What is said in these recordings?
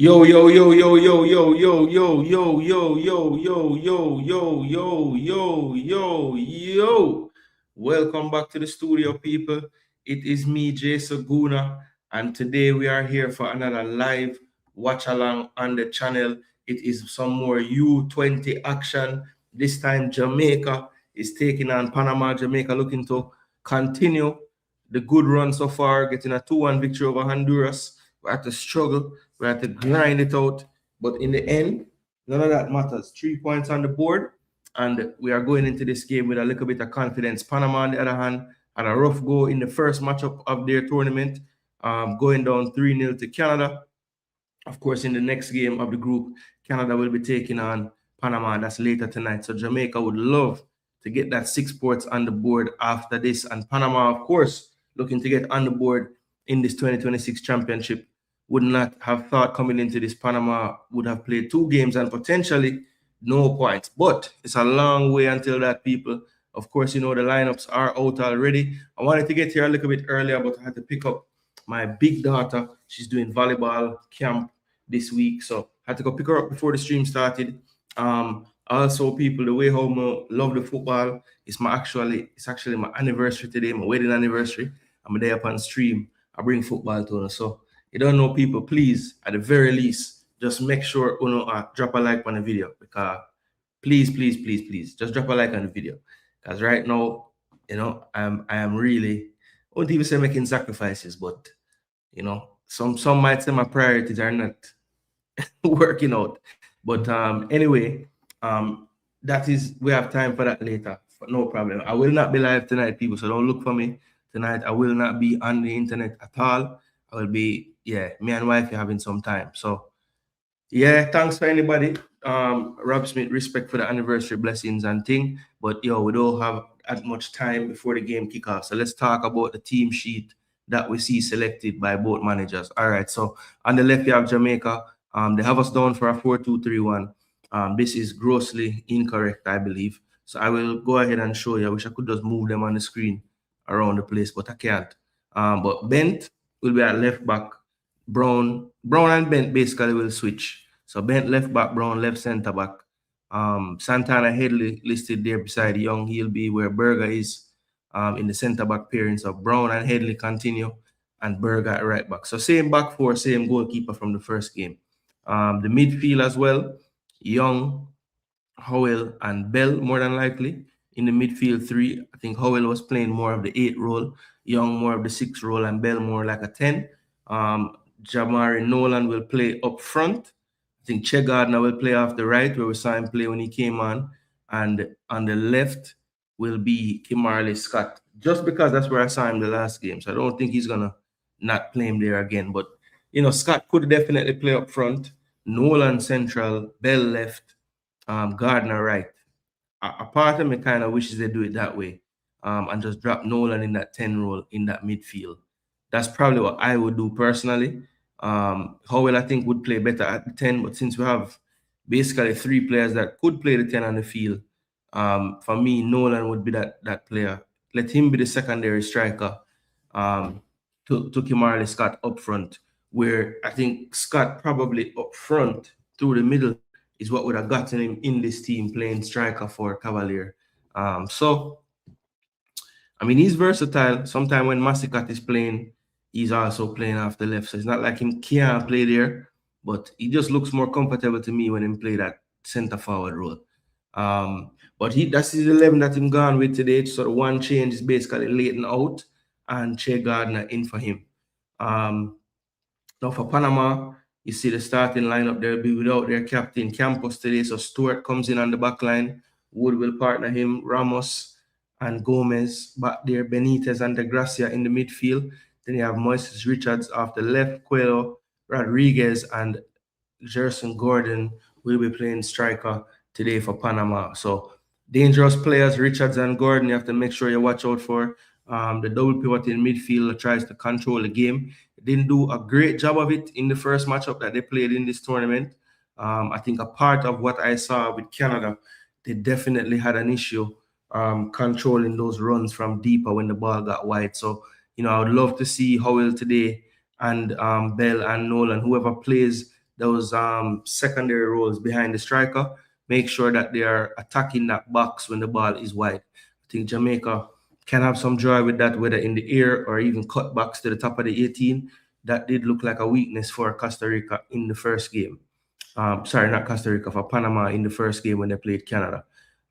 Yo, yo, yo, yo, yo, yo, yo, yo, yo, yo, yo, yo, yo, yo, yo, yo, yo, yo. Welcome back to the studio, people. It is me, Jason Gooner, and today we are here for another live watch along on the channel. It is some more U20 action. This time, Jamaica is taking on Panama. Jamaica looking to continue the good run so far, getting a 2-1 victory over Honduras. We had to struggle, we had to grind it out. But in the end, none of that matters. 3 points on the board, and we are going into this game with a little bit of confidence. Panama, on the other hand, had a rough go in the first matchup of their tournament, going down 3-0 to Canada. Of course, in the next game of the group, Canada will be taking on Panama, and that's later tonight. So Jamaica would love to get that 6 points on the board after this. And Panama, of course, looking to get on the board in this 2026 championship. Would not have thought coming into this Panama would have played 2 games and potentially no points. But it's a long way until that, people. Of course, you know the lineups are out already. I wanted to get here a little bit earlier, but I had to pick up my big daughter. She's doing volleyball camp this week, so I had to go pick her up before the stream started. Also, people, the way how I love the football, it's actually my anniversary today, my wedding anniversary. I'm there up on stream. I bring football to her. So you don't know, people, please, at the very least, just make sure drop a like on the video, because please, please, please, please, just drop a like on the video. Because right now, I am really, I won't even say making sacrifices, but some might say my priorities are not working out. But anyway, that is, we have time for that later. No problem. I will not be live tonight, people, so don't look for me tonight. I will not be on the internet at all. I will be, me and wife are having some time. So thanks for anybody. Rob Smith, respect for the anniversary blessings and thing. But we don't have as much time before the game kick off. So let's talk about the team sheet that we see selected by both managers. All right. So on the left, you have Jamaica. They have us down for a 4-2-3-1. This is grossly incorrect, I believe. So I will go ahead and show you. I wish I could just move them on the screen around the place, but I can't. But Bent will be at left back. Brown and Bent basically will switch. So Bent left back, Brown left center back. Santana Headley listed there beside Young. He'll be where Berger is in the center back pairings of Brown and Headley continue, and Berger at right back. So same back four, same goalkeeper from the first game. The midfield as well, Young, Howell, and Bell more than likely. In the midfield three, I think Howell was playing more of the 8 role, Young more of the 6 role, and Bell more like a 10. Jamari Nolan will play up front. I think Che Gardner will play off the right, where we saw him play when he came on. And on the left will be Kimarley Scott, just because that's where I saw him the last game. So I don't think he's going to not play him there again. But, Scott could definitely play up front. Nolan central, Bell left, Gardner right. A part of me kind of wishes they do it that way, and just drop Nolan in that 10 role in that midfield. That's probably what I would do personally. Howell, I think, would play better at the 10, but since we have basically 3 players that could play the 10 on the field, for me, Nolan would be that player. Let him be the secondary striker to Kimarley Scott up front, where I think Scott probably up front through the middle is what would have gotten him in this team playing striker for Cavalier. So, I mean, he's versatile. Sometimes when Massicat is playing, he's also playing off the left. So it's not like him can't play there, but he just looks more comfortable to me when he play that center forward role. But that's his 11 that him gone with today. So the one change is basically Leighton out and Che Gardner in for him. Now for Panama, you see the starting lineup, they'll be without their captain Campos today. So Stewart comes in on the back line. Wood will partner him, Ramos and Gomez back there, Benitez and De Gracia in the midfield. Then you have Moises Richards off the left, Coelho, Rodriguez, and Gerson Gordon will be playing striker today for Panama. So dangerous players, Richards and Gordon, you have to make sure you watch out for. The double pivot in midfield tries to control the game. Didn't do a great job of it in the first matchup that they played in this tournament. I think a part of what I saw with Canada, they definitely had an issue controlling those runs from deeper when the ball got wide. So, I would love to see Howell today and Bell and Nolan, whoever plays those secondary roles behind the striker, make sure that they are attacking that box when the ball is wide. I think Jamaica can have some joy with that, whether in the air or even cutbacks to the top of the 18. That did look like a weakness for Costa Rica in the first game. Sorry, not Costa Rica, for Panama in the first game when they played Canada.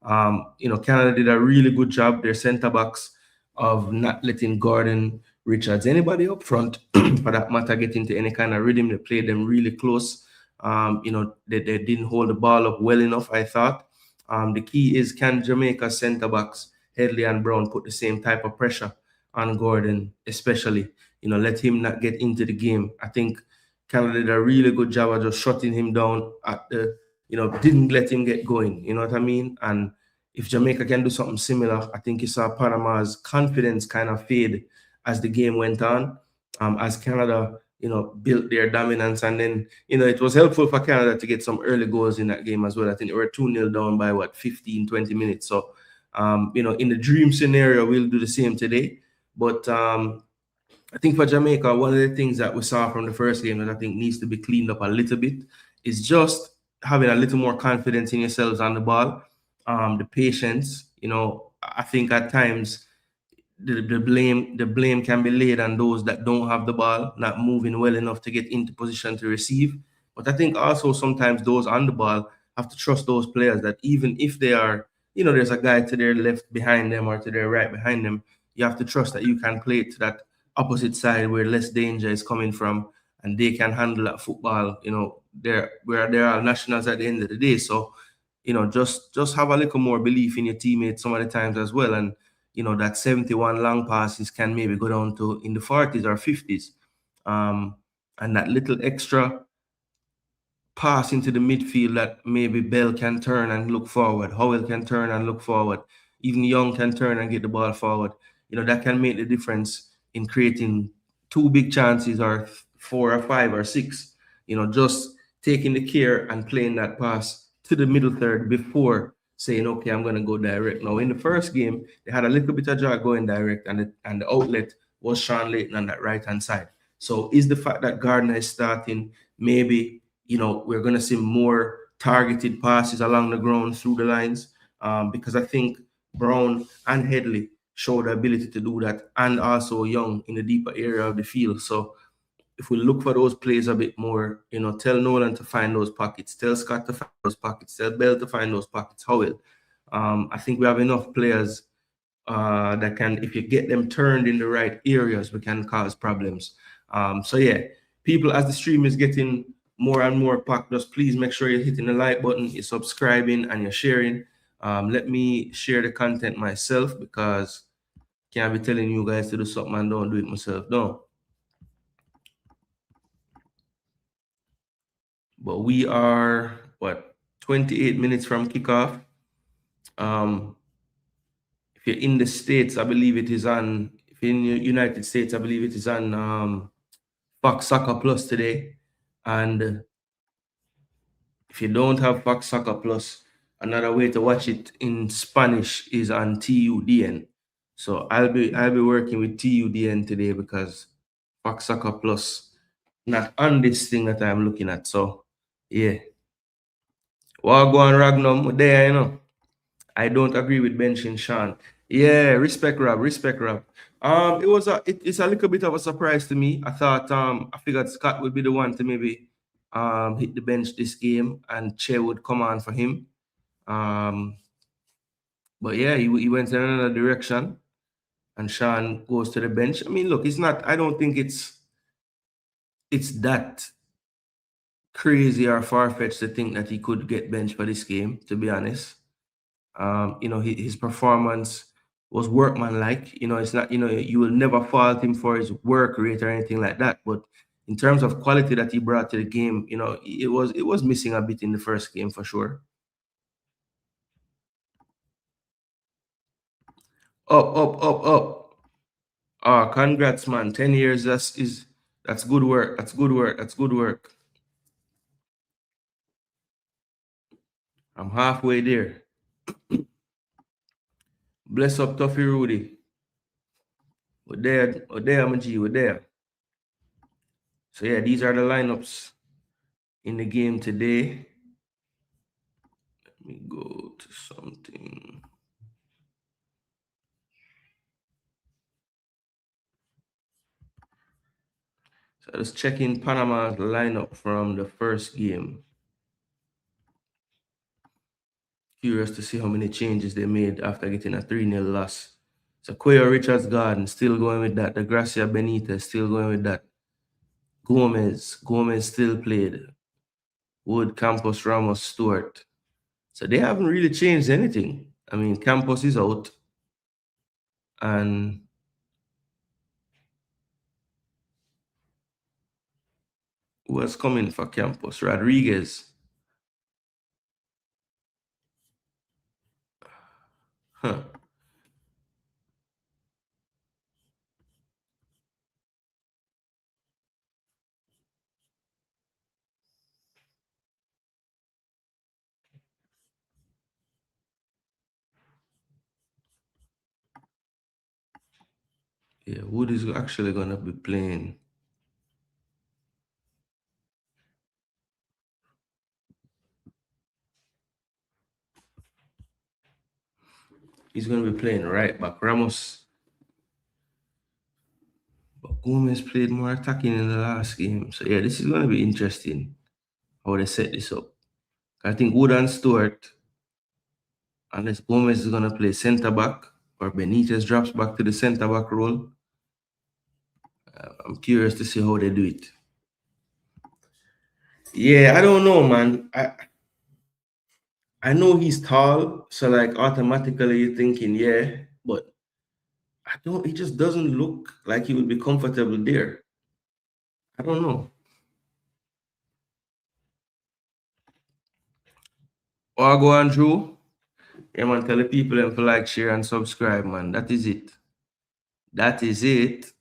Canada did a really good job, their center backs, of not letting Gordon, Richards, anybody up front, for that matter, get into any kind of rhythm. They played them really close. They didn't hold the ball up well enough, I thought. The key is, can Jamaica center backs, Headley and Brown, put the same type of pressure on Gordon, especially? Let him not get into the game. I think Canada did a really good job of just shutting him down at the, didn't let him get going. You know what I mean? And if Jamaica can do something similar, I think you saw Panama's confidence kind of fade as the game went on, as Canada, built their dominance. And then, it was helpful for Canada to get some early goals in that game as well. I think they were 2-0 down by 15, 20 minutes. So, in the dream scenario, we'll do the same today. But I think for Jamaica, one of the things that we saw from the first game that I think needs to be cleaned up a little bit is just having a little more confidence in yourselves on the ball, the patience. I think at times the blame can be laid on those that don't have the ball, not moving well enough to get into position to receive. But I think also sometimes those on the ball have to trust those players that even if they are, there's a guy to their left behind them or to their right behind them, you have to trust that you can play it to that opposite side where less danger is coming from, and they can handle that football. There are nationals at the end of the day. So, just have a little more belief in your teammates some of the times as well. And that 71 long passes can maybe go down to in the 40s or 50s. And that little extra pass into the midfield that maybe Bell can turn and look forward, Howell can turn and look forward, even Young can turn and get the ball forward. That can make the difference in creating two big chances or 4 or 5 or 6. Just taking the care and playing that pass to the middle third before saying, okay, I'm going to go direct. Now, in the first game, they had a little bit of joy going direct, and the outlet was Sean Layton on that right-hand side. So is the fact that Gardner is starting, maybe, we're going to see more targeted passes along the ground through the lines, because I think Brown and Headley show the ability to do that, and also Young in the deeper area of the field. So if we look for those plays a bit more, tell Nolan to find those pockets, tell Scott to find those pockets, tell Bell to find those pockets, Howell. I think we have enough players that can, if you get them turned in the right areas, we can cause problems. So yeah, people, as the stream is getting more and more packed, just please make sure you're hitting the like button, you're subscribing, and you're sharing. Let me share the content myself, because I can't be telling you guys to do something and don't do it myself. No. But we are, 28 minutes from kickoff. If you're in the States, I believe it is on, if you're in the United States, I believe it is on Fox Soccer Plus today. And if you don't have Fox Soccer Plus, another way to watch it in Spanish is on TUDN. So I'll be working with TUDN today, because Fox Soccer Plus not on this thing that I'm looking at. So yeah. Wagwan Ragnum there, I don't agree with benching Sean. Yeah, respect Rob, respect Rob. It's a little bit of a surprise to me. I thought I figured Scott would be the one to maybe hit the bench this game, and Che would come on for him. But yeah, he went in another direction, and Sean goes to the bench. I mean, look, I don't think it's that crazy or far-fetched to think that he could get benched for this game, to be honest. His performance was workmanlike. It's not, you will never fault him for his work rate or anything like that. But in terms of quality that he brought to the game, it was missing a bit in the first game for sure. Up, up, up, up. Congrats, man. 10 years, that's good work. That's good work. That's good work. I'm halfway there. Bless up, Tuffy Rudy. We're there, my G, we're there. So yeah, these are the lineups in the game today. Let me go to something. So I was checking Panama's lineup from the first game. Curious to see how many changes they made after getting a 3-0 loss. So Cuellar Richards Garden still going with that. The Gracia Benitez still going with that. Gomez still played. Wood, Campos, Ramos, Stewart. So they haven't really changed anything. I mean, Campos is out. And who was coming for Campos? Rodriguez. Huh. Yeah, Wood is actually going to be playing. He's going to be playing right back. Ramos. But Gomez played more attacking in the last game. So, yeah, this is going to be interesting how they set this up. I think Wood and Stewart, unless Gomez is going to play centre back or Benitez drops back to the centre back role, I'm curious to see how they do it. Yeah, I don't know, man. I know he's tall, so like automatically you're thinking, yeah, but I don't. He just doesn't look like he would be comfortable there. I don't know. Or go on, Drew. Yeah, man. Tell the people them to like, share, and subscribe, man. That is it. That is it.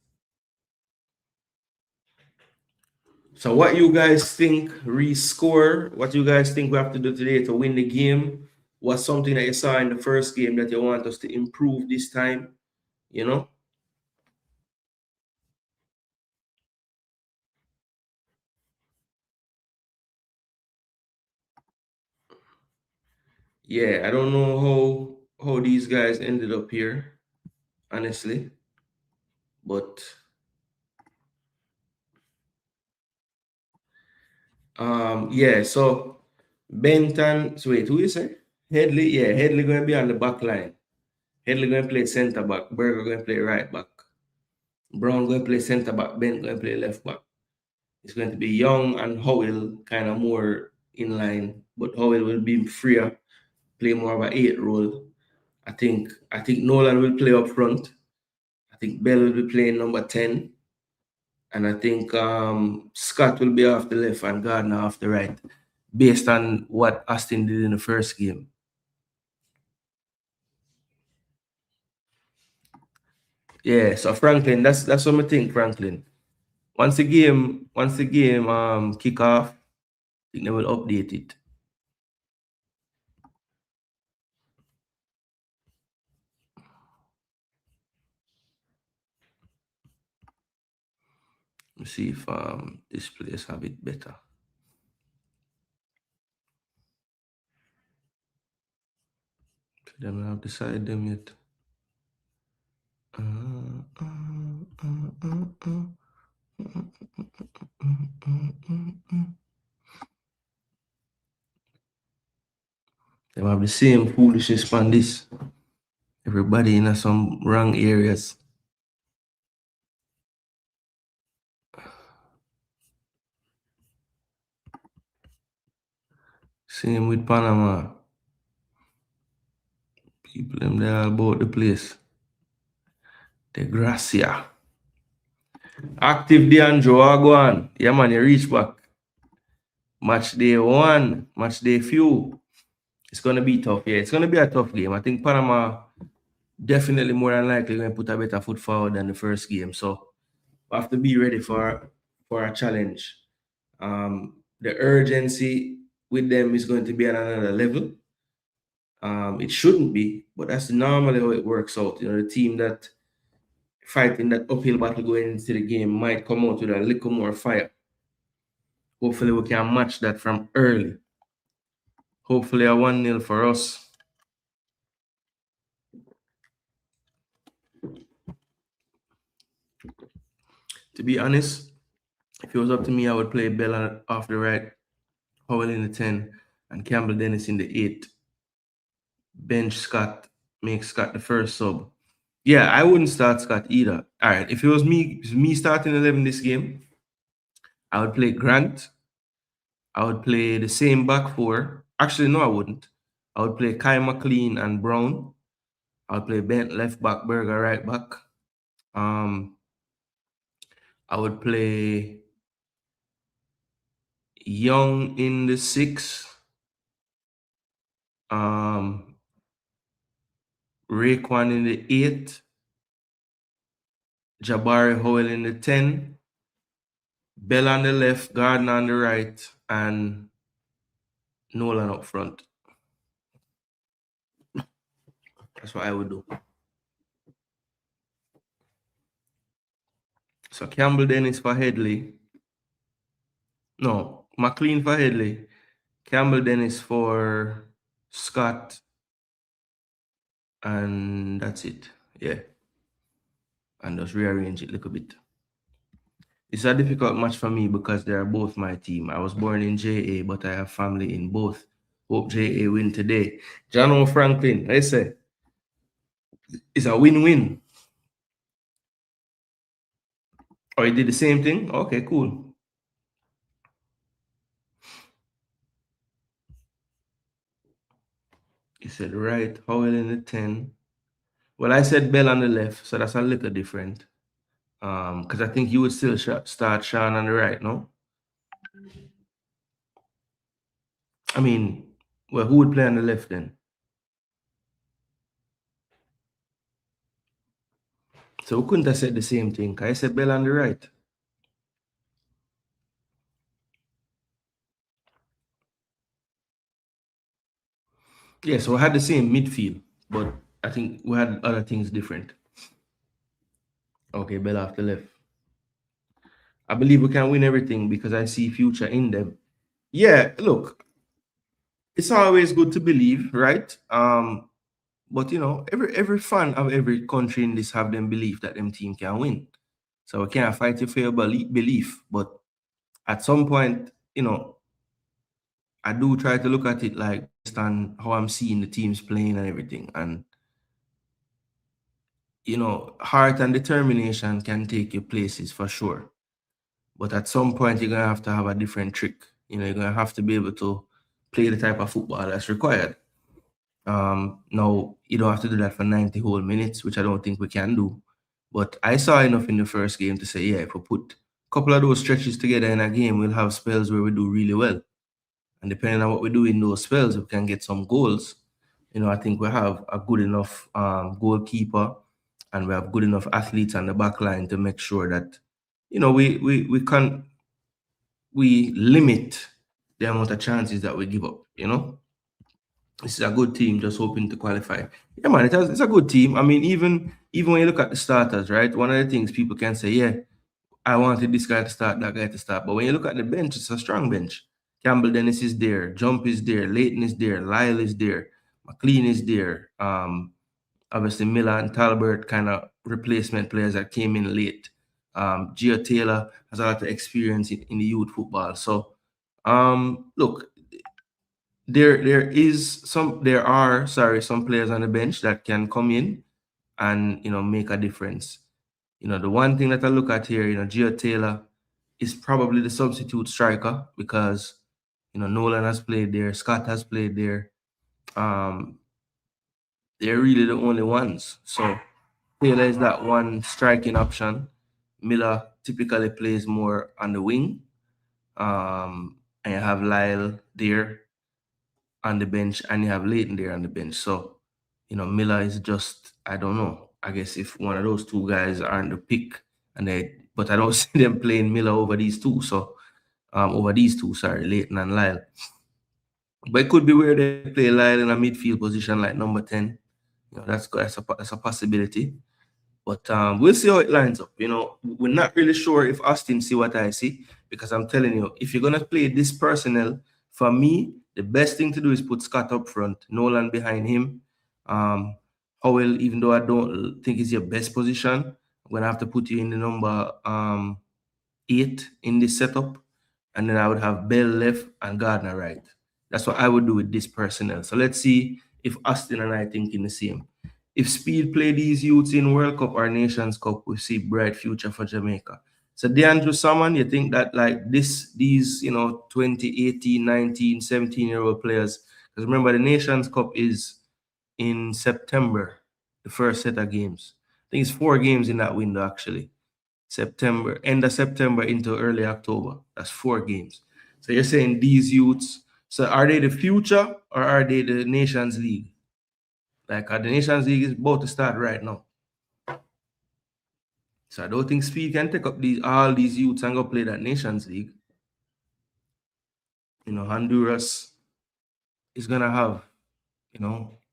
So, what you guys think? Rescore. What you guys think we have to do today to win the game? Was something that you saw in the first game that you want us to improve this time? You know. Yeah, I don't know how these guys ended up here, honestly, but yeah. So Benton, so wait, who you say? Headley, yeah, Headley going to be on the back line. Headley going to play center back. Berger going to play right back. Brown going to play center back. Bent going to play left back. It's going to be Young and Howell kind of more in line, but Howell will be freer, play more of an 8 role. I think Nolan will play up front. I think Bell will be playing number 10. And I think Scott will be off the left and Gardner off the right, based on what Austin did in the first game. Yeah, so Franklin, that's what I think, Franklin. Once the game kick off, I think they will update it. Let's see if this place have it better. They don't have decided them yet. They have the same foolishness on this. Everybody in some wrong areas. Same with Panama. People them there all about the place. The Gracia. Active D'Angelo, go on. Yeah, man, you reach back. Match day 1, match day few. It's gonna be tough. Yeah, it's gonna be a tough game. I think Panama definitely more than likely going to put a better foot forward than the first game. So we have to be ready for a challenge. The urgency with them is going to be at another level. It shouldn't be, but that's normally how it works out. You know, the team that fighting that uphill battle going into the game might come out with a little more fire. Hopefully we can match that from early. Hopefully a 1-0 for us. To be honest, if it was up to me, I would play Bella off the right, Howell in the 10, and Campbell Dennis in the 8. Bench Scott, make Scott the first sub. Yeah, I wouldn't start Scott either. All right, if it was me starting 11 this game, I would play Grant. I would play the same back four. Actually, no, I wouldn't. I would play Kai McLean and Brown. I would play Bent left back, Berger right back. Um, I would play Young in the 6. Raekwon in the 8. Jabari Howell in the 10. Bell on the left, Gardner on the right, and Nolan up front. That's what I would do. So Campbell Dennis for Headley. No, McLean for Headley. Campbell Dennis for Scott. And that's it. Yeah. And just rearrange it a little bit. It's a difficult match for me because they are both my team. I was born in JA, but I have family in both. Hope JA win today. John O. Franklin, I say, it's a win-win. Oh, he did the same thing? Okay, cool. He said right, Howell in the 10. Well, I said Bell on the left, so that's a little different. Because I think you would still start Sean on the right, no? I mean, well, who would play on the left then? So we couldn't have said the same thing. I said Bell on the right. Yeah, so we had the same midfield, but I think we had other things different. Okay, Bell off the left. I believe we can win everything because I see future in them. Yeah, look, it's always good to believe, right? But you know, every fan of every country in this have them belief that them team can win. So we can't fight you for your belief. But at some point, you know, I do try to look at it like based on how I'm seeing the teams playing and everything. And you know, heart and determination can take you places for sure. But at some point, you're gonna have to have a different trick. You know, you're gonna have to be able to play the type of football that's required. Now you don't have to do that for 90 whole minutes, which I don't think we can do. But I saw enough in the first game to say, yeah, if we put a couple of those stretches together in a game, we'll have spells where we do really well. And depending on what we do in those spells, we can get some goals. You know, I think we have a good enough goalkeeper and we have good enough athletes on the back line to make sure that, you know, we limit the amount of chances that we give up, you know. This is a good team, just hoping to qualify. Yeah, man, it's a good team. I mean, even when you look at the starters, right? One of the things people can say, yeah, I wanted this guy to start, that guy to start. But when you look at the bench, it's a strong bench. Campbell Dennis is there, Jump is there, Leighton is there, Lyle is there, McLean is there. Obviously Miller and Talbert kind of replacement players that came in late. Gio Taylor has a lot of experience in the youth football. So look, there are some players on the bench that can come in and you know make a difference. You know, the one thing that I look at here, you know, Gio Taylor is probably the substitute striker because you know Nolan has played there, Scott has played there. They're really the only ones. So Taylor is that one striking option. Miller typically plays more on the wing. And you have Lyle there on the bench, and you have Leighton there on the bench. So, you know, Miller is just, I don't know. I guess if one of those two guys aren't the pick, but I don't see them playing Miller over these two. So, sorry, Leighton and Lyle. But it could be where they play Lyle in a midfield position like number 10. You know, that's a possibility. But we'll see how it lines up. You know, we're not really sure if Austin see what I see, because I'm telling you, if you're gonna play this personnel, for me, the best thing to do is put Scott up front, Nolan behind him. Howell, even though I don't think is your best position, I'm gonna have to put you in the number 8 in this setup, and then I would have Bell left and Gardner right. That's what I would do with this personnel. So let's see if Austin and I thinking the same. If Speed play these youths in World Cup or Nations Cup, we see bright future for Jamaica. So DeAndre Salmon, you think that like these 2018, 19, 17-year-old players, because remember the Nations Cup is in September, the first set of games. I think it's 4 games in that window actually. September, end of September into early October. That's 4 games. So you're saying these youths, so are they the future or are they the Nations League? Like the Nations League is about to start right now. So I don't think Speed can take up all these youths and go play that Nations League. You know, Honduras is gonna have,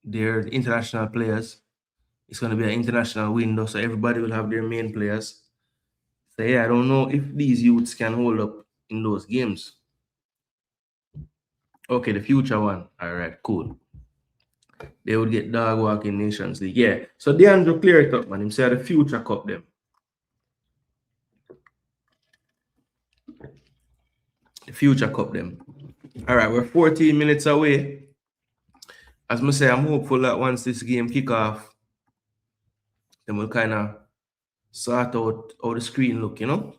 their international players. It's gonna be an international window, so everybody will have their main players. So yeah, I don't know if these youths can hold up in those games. Okay, the future one. All right, cool. They would get dog walking Nations League. Yeah. So DeAndre clear it up, man. Him say the future cup them. The future cup them. All right, we're 14 minutes away. As I say, I'm hopeful that once this game kick off, then we'll kind of sort out how the screen look, you know?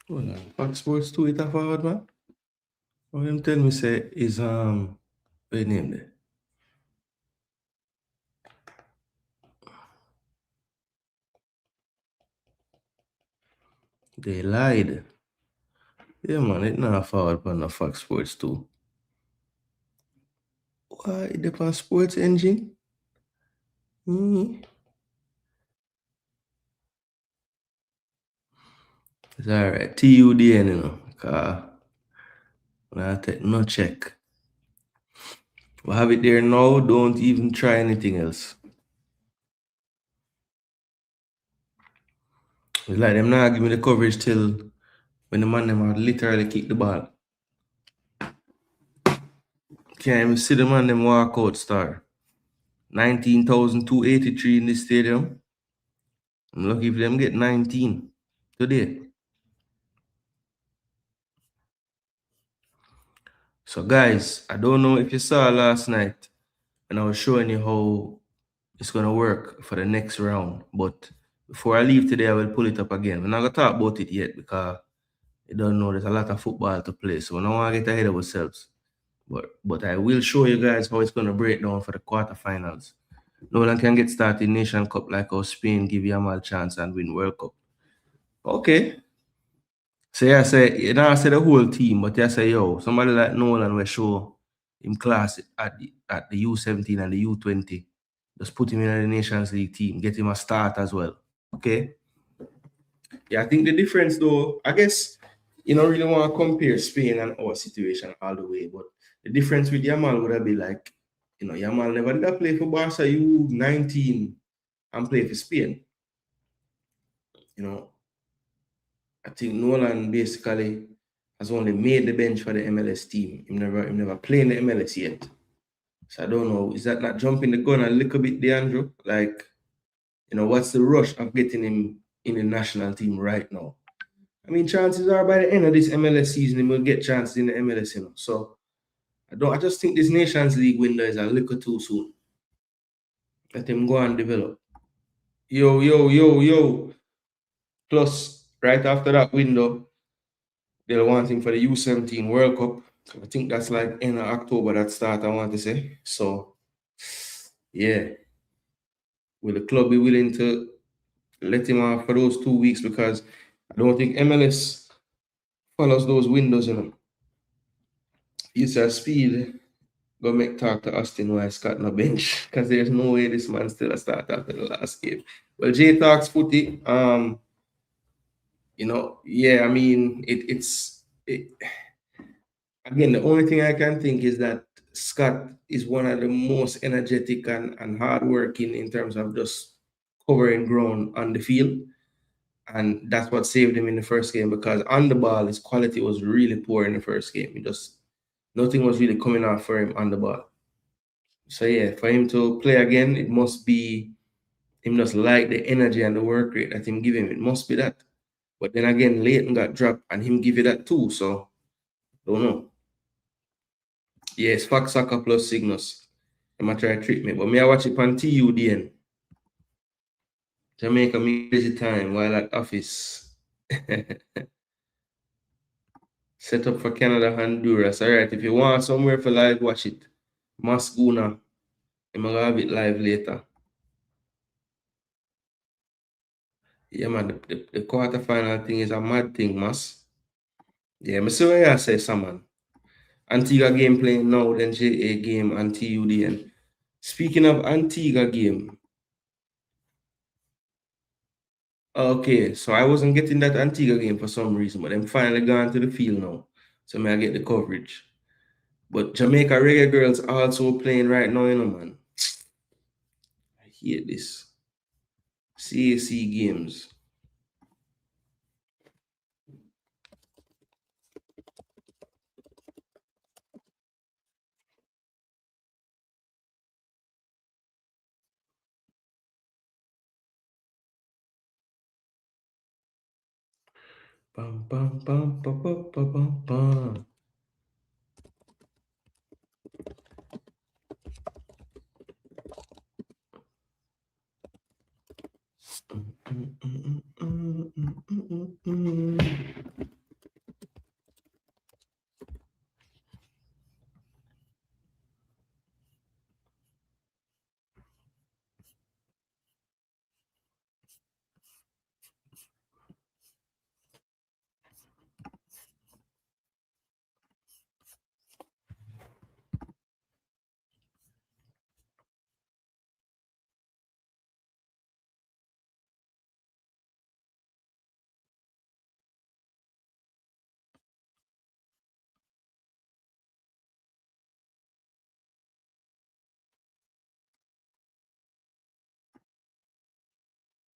Hold on. Fox Sports 2 it a forward, man. What him tell me say is what name there? They lied. Yeah, man, it not forward on the Fox Sports 2. Why it depend on Sports Engine? It's alright. TUDN, you know. I take no check. We have it there now. Don't even try anything else. It's like them not give me the coverage till when the man them are literally kick the ball. Can't even see the man them walk out star. 19,283 in this stadium. I'm lucky if them get 19 today. So guys, I don't know if you saw last night and I was showing you how it's gonna work for the next round. But before I leave today, I will pull it up again. We're not gonna talk about it yet because you don't know there's a lot of football to play. So we don't want to get ahead of ourselves. But I will show you guys how it's gonna break down for the quarterfinals. Nolan can get started in Nation Cup like how Spain give Yamal a chance and win World Cup. Okay. So yeah, say you know I say the whole team, but you say yo, somebody like Nolan will show him class at the U17 and the U20. Just put him in the Nations League team, get him a start as well. Okay. Yeah, I think the difference though, I guess you don't really want to compare Spain and our situation all the way, but the difference with Yamal would have been like, Yamal never did play for Barca U19 and play for Spain. I think Nolan basically has only made the bench for the MLS team. He never played in the MLS yet. So I don't know. Is that not jumping the gun a little bit, DeAndre? Like, what's the rush of getting him in the national team right now? I mean, chances are by the end of this MLS season, he will get chances in the MLS, So I just think this Nations League window is a little too soon. Let him go and develop. Yo, yo, yo, yo. Plus, right after that window, they'll want him for the U17 World Cup. I think that's like end of October that start, I want to say. So, yeah. Will the club be willing to let him off for those 2 weeks? Because I don't think MLS follows those windows, you know. Use our speed. Go make talk to Austin why Scott no bench. Because there's no way this man still a start after the last game. Well, Jay talks footy. Yeah, I mean again, the only thing I can think is that Scott is one of the most energetic and hardworking in terms of just covering ground on the field. And that's what saved him in the first game, because on the ball, his quality was really poor in the first game. Nothing was really coming out for him on the ball. So yeah, for him to play again, it must be him just like the energy and the work rate that him give him. It must be that. But then again, Leighton got dropped and him give you that too. So don't know. Yeah, it's Fox Soccer plus Cygnus. I'm gonna try to trick me. But me I watch it on TUDN. Jamaica music time while at office. Set up for Canada, Honduras. Alright, if you want somewhere for live, watch it. Mascuna. I'm gonna have it live later. Yeah, man, the quarterfinal thing is a mad thing, Mas. Yeah, I see what you say, Saman. Antigua game playing now, then JA game and TUDN. Speaking of Antigua game, okay, so I wasn't getting that Antigua game for some reason, but I'm finally gone to the field now. So may I get the coverage. But Jamaica Reggae Girls also playing right now, you know, man. I hate this. CAC games. Bum, bum, bum, bum, bum, bum, bum, bum.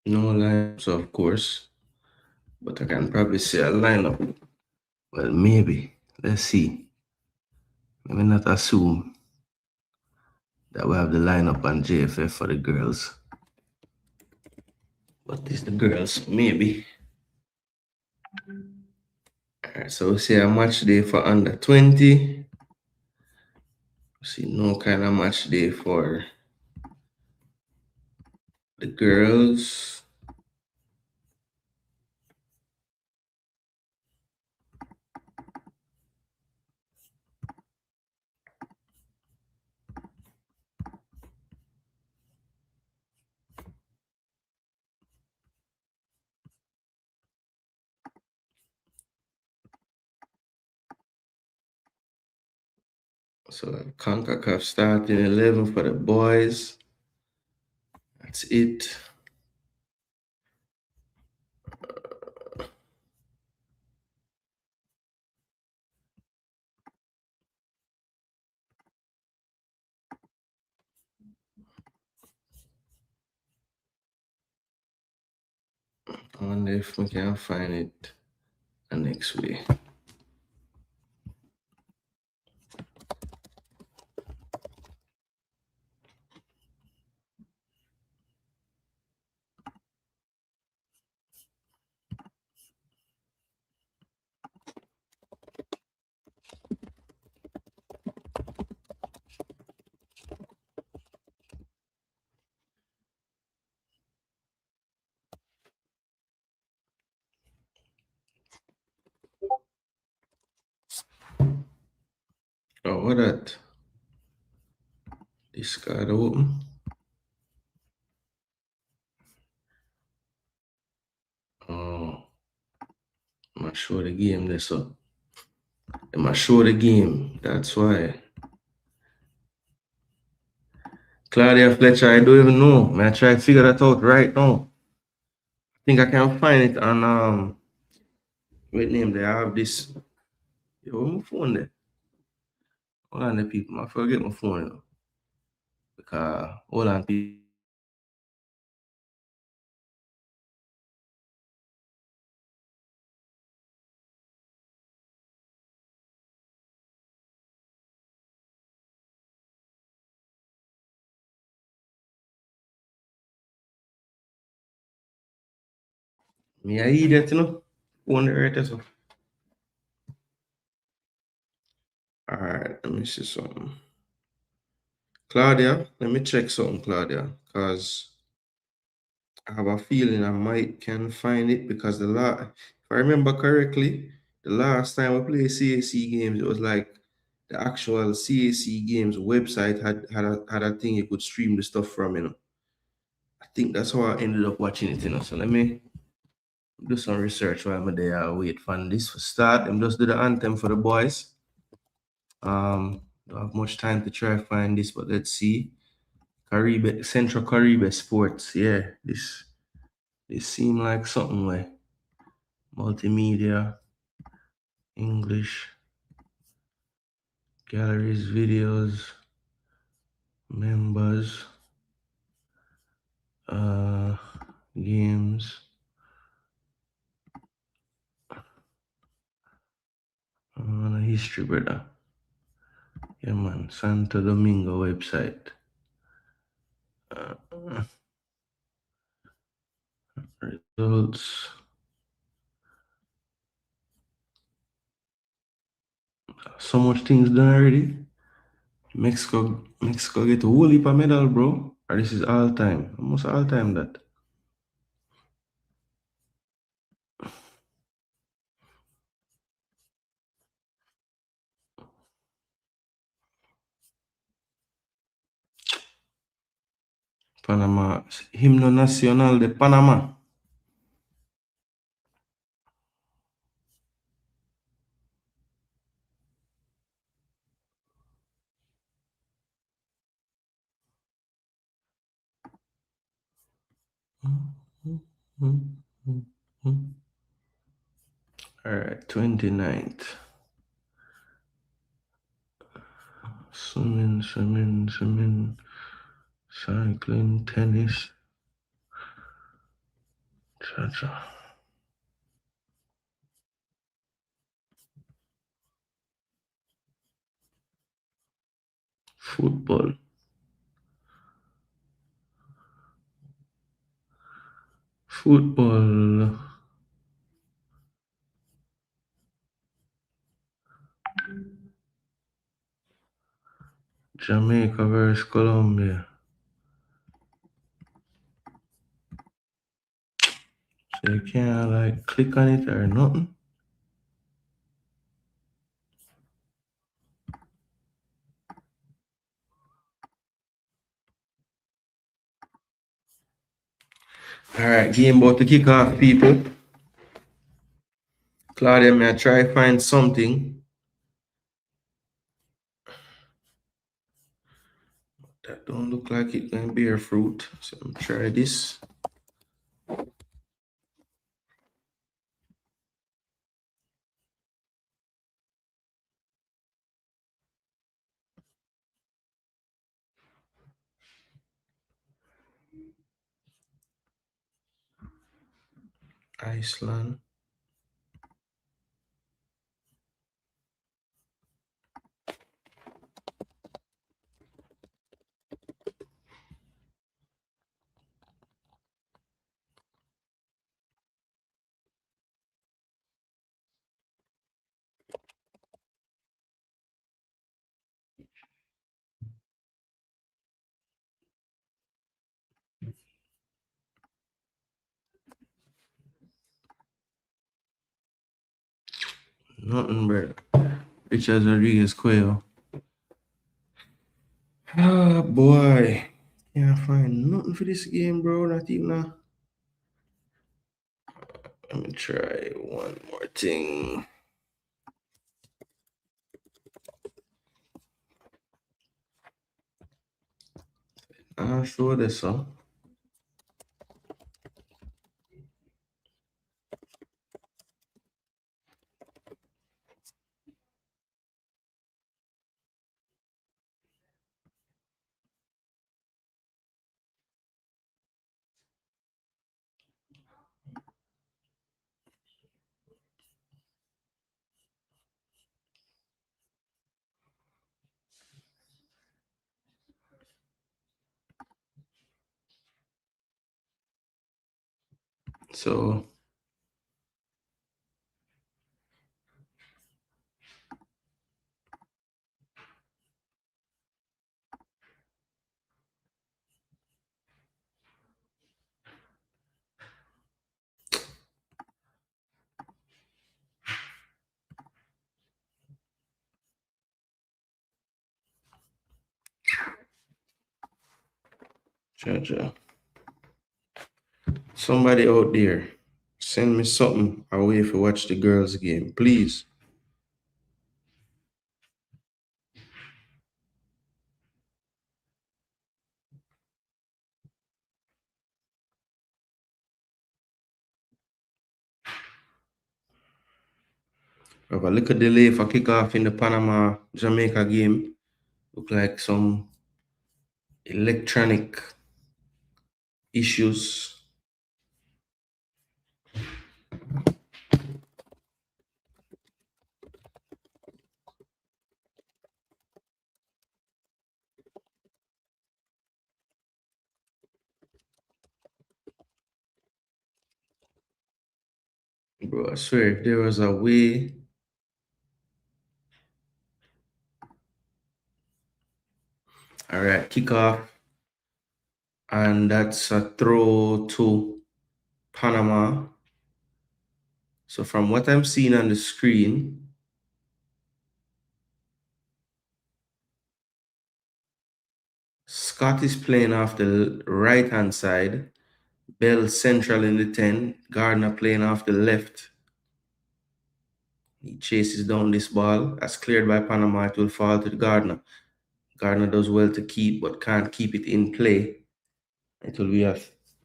No lineups, of course, but I can probably say a lineup. Well, maybe. Let's see. Let me not assume that we have the lineup on JFF for the girls. But it's the girls, maybe. Alright, so we say a match day for under 20. We see no kind of match day for the girls. So Concacaf starting 11 for the boys. That's it. I wonder if we can find it the next way. Oh, what that? This card open. Oh, show the game there, so. They must show the game. That's why. Claudia Fletcher, I don't even know. I try to figure that out right now. I think I can find it on what name they have this. Yo, where my phone there? Hold on, the people. I forget my phone, you know. Because hold on, people. Me, I idiot, you know. Phone there right there, so. Alright, let me see something. Claudia, let me check something, Claudia, because I have a feeling I might can find it because if I remember correctly, the last time we played CAC games, it was like the actual CAC games website had a thing you could stream the stuff from, you know. I think that's how I ended up watching it, you know. So let me do some research while I'm there. I'll wait for this for start. I'm just do the anthem for the boys. Don't have much time to try find this, but let's see. Caribe Central Caribe Sports. Yeah, this seem like something like multimedia, English, galleries, videos, members, games, history, brother. Yeah, man. Santo Domingo website. Results. So much things done already. Mexico get a whole heap of medal, bro. Or this is all time. Almost all time that. Panama. Himno Nacional de Panama. All right, 29th. Swimming, cycling, tennis. Cha-cha. Football. Jamaica versus Colombia. So you can't like click on it or nothing. All right, game about to kick off, people. Claudia, may I try find something that don't look like it can bear fruit. So I'm try this. Iceland. Nothing, bro. Richard Rodriguez Cuello. Ah, boy. Can't find nothing for this game, bro. Not even a... Let me try one more thing. I'll show this one. So Jaja. Somebody out there, send me something away if you watch the girls' game, please. We have a little delay for kickoff in the Panama Jamaica game. Look like some electronic issues. Bro, I swear, if there was a way. All right, kickoff. And that's a throw to Panama. So from what I'm seeing on the screen, Scott is playing off the right-hand side. Bell central in the 10. Gardner playing off the left. He chases down this ball. That's cleared by Panama. It will fall to Gardner. Gardner does well to keep, but can't keep it in play. It will be a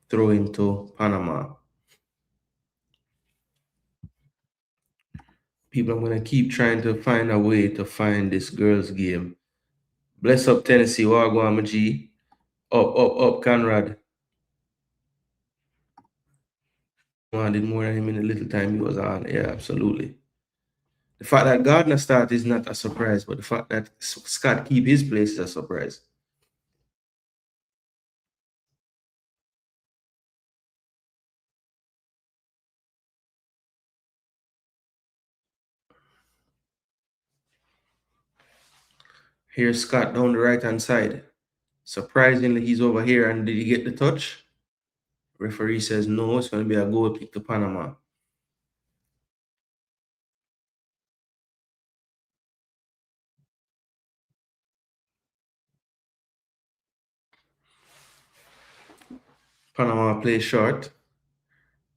throw into Panama. People, I'm going to keep trying to find a way to find this girls' game. Bless up Tennessee. Wagwan, my G. Up, Conrad. Did more than him in the little time he was on. Yeah, absolutely. The fact that Gardner start is not a surprise, but the fact that Scott keep his place is a surprise. Here's Scott down the right-hand side. Surprisingly, he's over here. And did he get the touch? Referee says no. It's going to be a goal kick to Panama. Panama play short.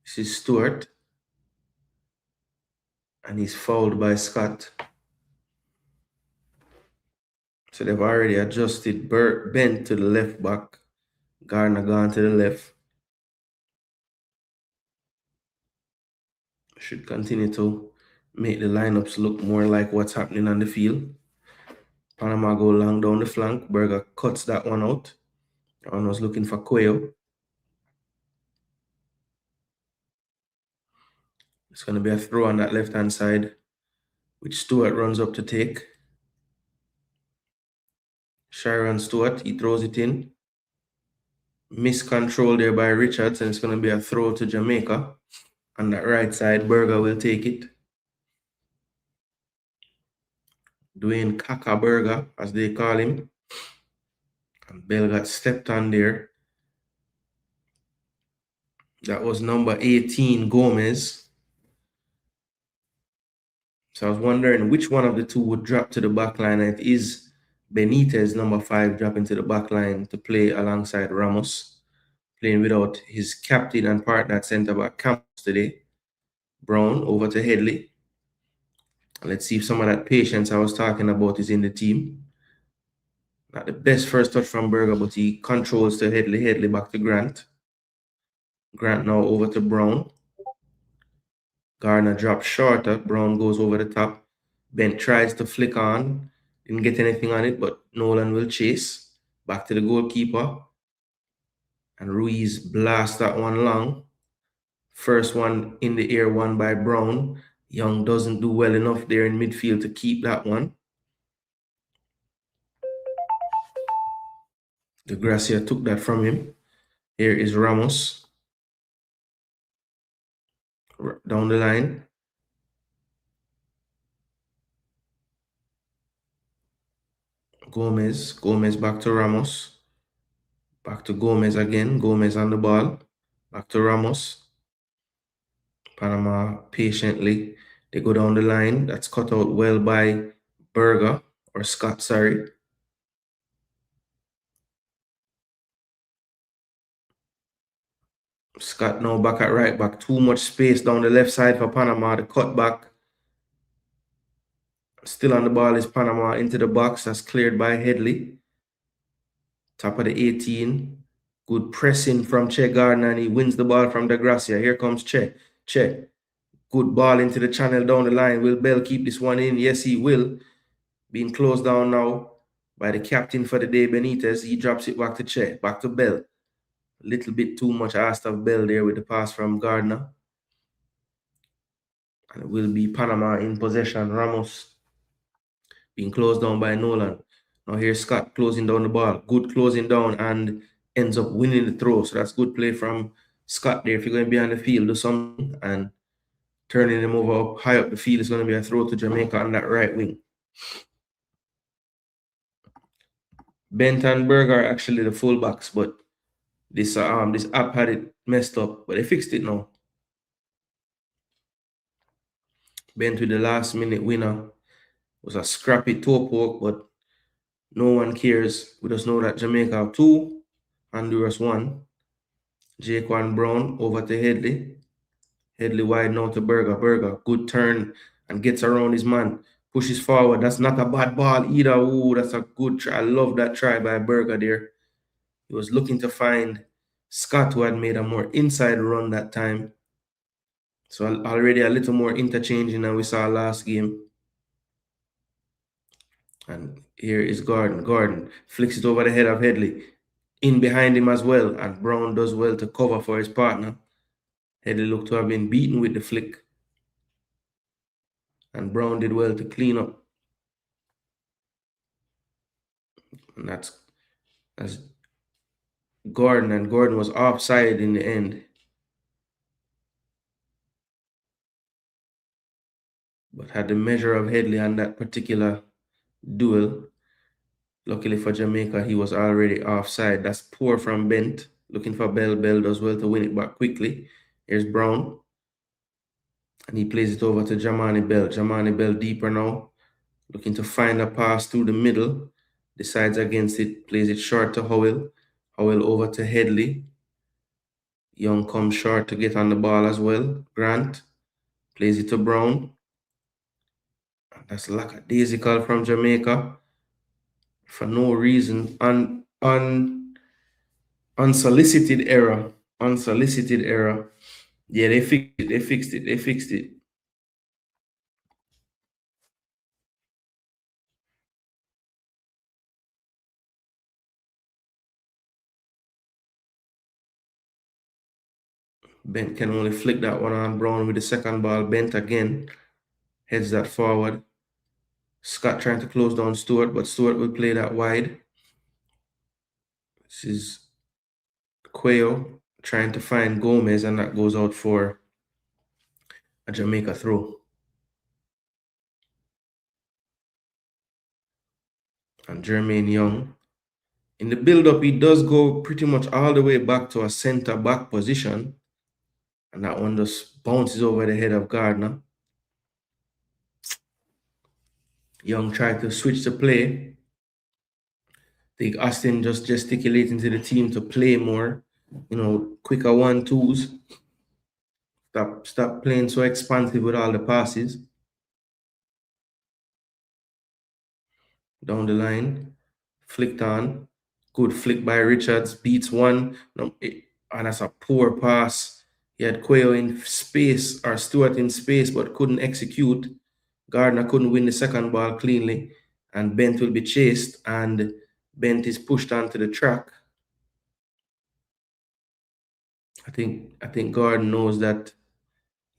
This is Stewart. And he's fouled by Scott. So they've already adjusted Bent to the left back. Gardner gone to the left. Should continue to make the lineups look more like what's happening on the field. Panama go long down the flank. Berger cuts that one out. That one was looking for Cuello. It's going to be a throw on that left-hand side, which Stewart runs up to take. Sharon Stewart, he throws it in. Miscontrol there by Richards, and it's going to be a throw to Jamaica. On that right side, Berger will take it. Dwayne Kaka Berger, as they call him. And Bell got stepped on there. That was number 18, Gomez. So I was wondering which one of the two would drop to the back line. It is Benitez, number 5, dropping to the back line to play alongside Ramos, playing without his captain and partner at centre back Campos today. Brown over to Headley. Let's see if some of that patience I was talking about is in the team. Not the best first touch from Berger, but he controls to Headley. Headley back to Grant. Grant now over to Brown. Gardner drops shorter. Brown goes over the top. Bent tries to flick on. Didn't get anything on it, but Nolan will chase. Back to the goalkeeper. And Ruiz blasts that one long. First one in the air, won by Brown. Young doesn't do well enough there in midfield to keep that one. De Gracia took that from him. Here is Ramos. Down the line. Gomez back to Ramos. Back to Gomez again. Gomez on the ball. Back to Ramos. Panama patiently. They go down the line. That's cut out well by Berger, or Scott, sorry. Scott now back at right back. Too much space down the left side for Panama. The cut back. Still on the ball is Panama into the box. That's cleared by Headley. Top of the 18. Good pressing from Che Gardner, and he wins the ball from De Gracia. Here comes Che. Che. Good ball into the channel down the line. Will Bell keep this one in? Yes, he will. Being closed down now by the captain for the day, Benitez. He drops it back to Che. Back to Bell. A little bit too much asked of Bell there with the pass from Gardner. And it will be Panama in possession. Ramos being closed down by Nolan. Now here's Scott closing down the ball. Good closing down and ends up winning the throw. So that's good play from Scott there. If you're going to be on the field, do something. And turning him over up high up the field is going to be a throw to Jamaica on that right wing. Bent and Berger are actually the fullbacks, but this app had it messed up, but they fixed it now. Bent with the last minute winner. Was a scrappy toe poke, but no one cares. We just know that Jamaica have 2, Honduras 1. Jaquan Brown over to Headley. Headley wide now to Berger. Berger, good turn and gets around his man. Pushes forward. That's not a bad ball either. Ooh, that's a good try. I love that try by Berger there. He was looking to find Scott, who had made a more inside run that time. So already a little more interchanging than we saw last game. And here is Gordon. Gordon flicks it over the head of Headley. In behind him as well. And Brown does well to cover for his partner. Headley looked to have been beaten with the flick. And Brown did well to clean up. And that's Gordon. And Gordon was offside in the end. But had the measure of Headley on that particular duel. Luckily for Jamaica, he was already offside. That's poor from Bent. Looking for Bell. Bell does well to win it back quickly. Here's Brown. And he plays it over to Jamani Bell. Jamani Bell deeper now. Looking to find a pass through the middle. Decides against it. Plays it short to Howell. Howell over to Headley. Young comes short to get on the ball as well. Grant plays it to Brown. That's lackadaisical from Jamaica. For no reason. Unsolicited error. Unsolicited error. Yeah, they fixed it. They fixed it. They fixed it. Bent can only flick that one on Brown with the second ball. Bent again. Heads that forward. Scott trying to close down Stewart, but Stewart will play that wide. This is Cuello trying to find Gomez, and that goes out for a Jamaica throw. And Jermaine Young. In the build-up, he does go pretty much all the way back to a center-back position. And that one just bounces over the head of Gardner. Young tried to switch the play. I think Austin just gesticulating to the team to play more, quicker 1-2s. Stop playing so expansive with all the passes. Down the line, flicked on. Good flick by Richards, beats one. No, and that's a poor pass. He had Quayo in space, or Stewart in space, but couldn't execute. Gardner couldn't win the second ball cleanly, and Bent will be chased, and Bent is pushed onto the track. I think Gordon knows that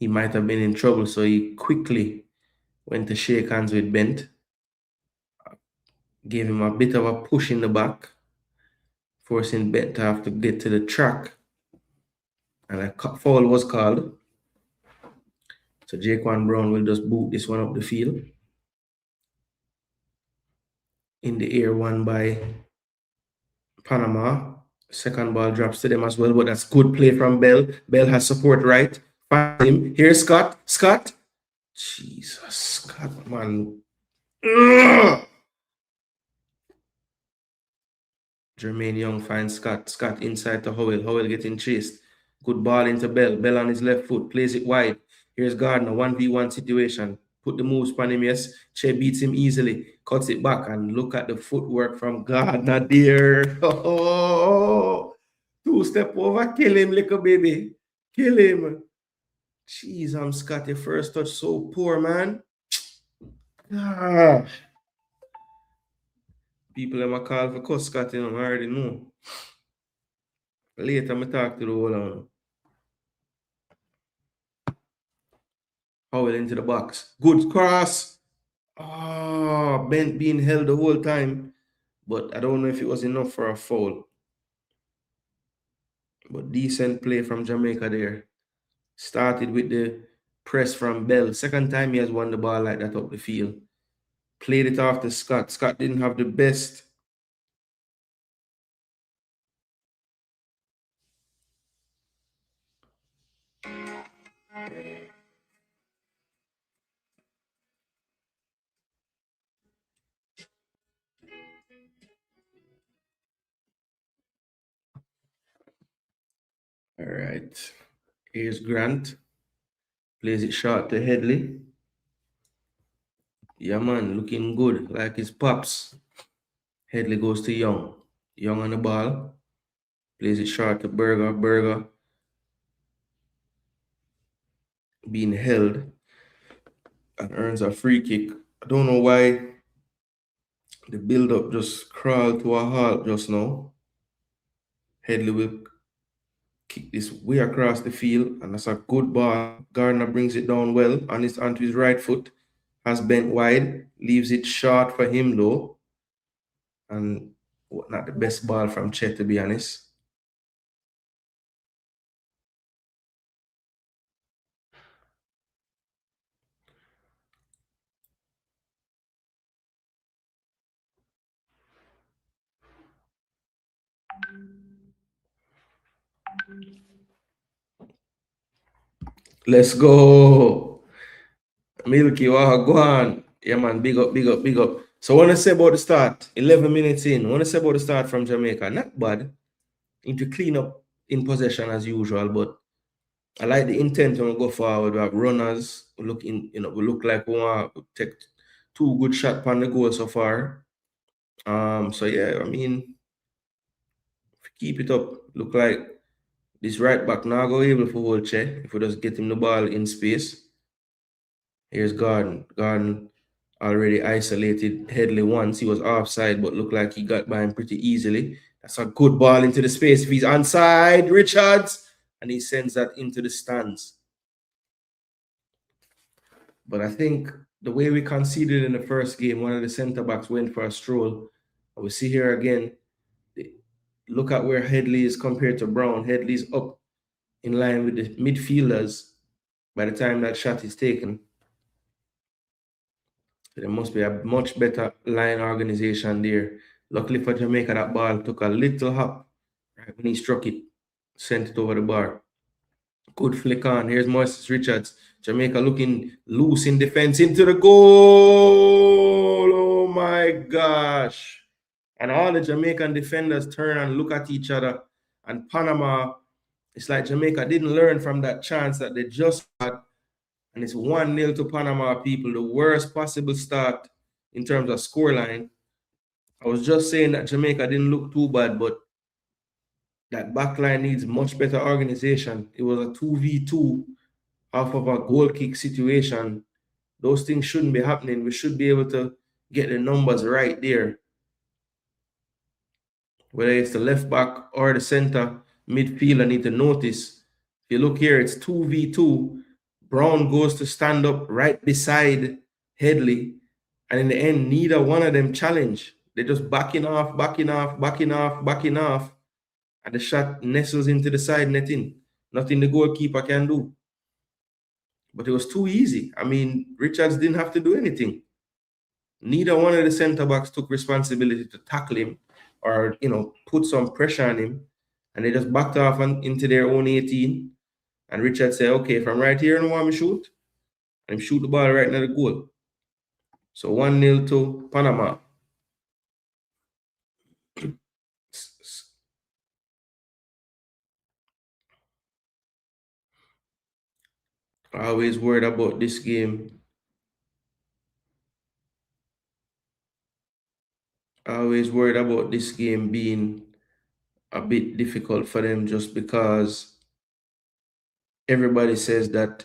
he might have been in trouble, so he quickly went to shake hands with Bent, gave him a bit of a push in the back, forcing Bent to have to get to the track, and a foul was called. So Jaquan Brown will just boot this one up the field. In the air, one by Panama. Second ball drops to them as well, but that's good play from Bell. Bell has support right. Find him. Here's Scott. Scott. Jesus, Scott, man. Ugh! Jermaine Young finds Scott. Scott inside to Howell. Howell getting chased. Good ball into Bell. Bell on his left foot. Plays it wide. Here's Gardner. 1v1 situation. Put the moves on him, yes. Che beats him easily. Cuts it back. And look at the footwork from Gardner there. Oh, two-step over. Kill him, little baby. Kill him. Jeez, I'm Scott. Your first touch so poor, man. Ah. People in my call for cuss Scott, you know, I already know. Later, I talk to the whole on. Howell into the box. Good cross. Ah, Bent being held the whole time. But I don't know if it was enough for a foul. But decent play from Jamaica there. Started with the press from Bell. Second time he has won the ball like that up the field. Played it off to Scott. Scott didn't have the best. All right. Here's Grant. Plays it short to Headley. Yeah, man, looking good, like his pops. Headley goes to Young. Young on the ball. Plays it short to Berger. Berger being held and earns a free kick. I don't know why the build-up just crawled to a halt just now. Headley will kick this way across the field, and that's a good ball. Gardner brings it down well and it's onto his right foot. Has bent wide, leaves it short for him though. And not the best ball from Chet, to be honest. Let's go. Milky, wow, go on. Yeah, man, big up, big up, big up. So I want to say about the start, 11 minutes in. I want to say about the start from Jamaica. Not bad. Need to clean up in possession as usual, but I like the intent when we go forward. We have runners. We look like we want to take two good shots on the goal so far. So yeah, I mean, keep it up. Look like this right back now go able for hold check if we just get him the ball in space. Here's Garden. Garden already isolated Headley once. He was offside, but looked like he got by him pretty easily. That's a good ball into the space. If he's onside, Richards, and he sends that into the stands. But I think the way we conceded in the first game, one of the centre backs went for a stroll. We see here again, look at where Headley is compared to Brown. Headley's up in line with the midfielders by the time that shot is taken. So there must be a much better line organization there. Luckily for Jamaica, that ball took a little hop right when he struck it, sent it over the bar. Good flick on. Here's Moises Richards. Jamaica looking loose in defense into the goal. Oh my gosh. And all the Jamaican defenders turn and look at each other. And Panama It's like Jamaica didn't learn from that chance that they just had, and it's 1-0 to Panama, people, the worst possible start in terms of scoreline. I was just saying that Jamaica didn't look too bad, but that backline needs much better organization. It was a 2v2 off of a goal kick situation. Those things shouldn't be happening. We should be able to get the numbers right there. Whether it's the left back or the center midfield, I need to notice. If you look here, it's 2v2. Brown goes to stand up right beside Headley. And in the end, neither one of them challenge. They're just backing off, backing off, backing off, backing off. And the shot nestles into the side netting. Nothing the goalkeeper can do. But it was too easy. I mean, Richards didn't have to do anything. Neither one of the centre backs took responsibility to tackle him or, put some pressure on him. And they just backed off into their own 18. And Richards said, okay, from right here, I want me to shoot. And shoot the ball right near the goal. So 1-0 to Panama. Always worried about this game. Always worried about this game being a bit difficult for them just because everybody says that,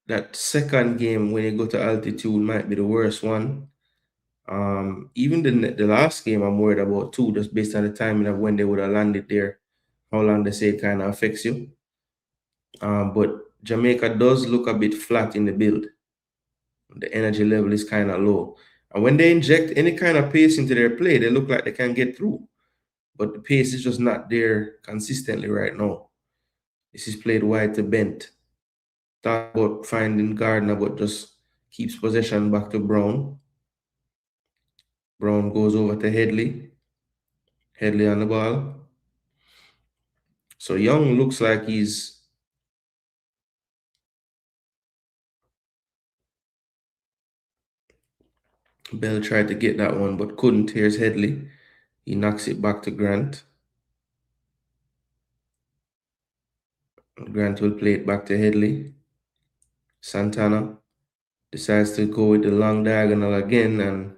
that second game when you go to altitude might be the worst one. Even the last game I'm worried about too, just based on the timing of when they would have landed there, how long they say it kind of affects you. But Jamaica does look a bit flat in the build. The energy level is kind of low. And when they inject any kind of pace into their play, they look like they can get through. But the pace is just not there consistently right now. This is played wide to bent. Thought about finding Gardner, but just keeps possession back to Brown. Brown goes over to Headley. Headley on the ball. So Young looks like he's Bell tried to get that one, but couldn't. Here's Headley. He knocks it back to Grant. Grant will play it back to Headley. Santana decides to go with the long diagonal again, and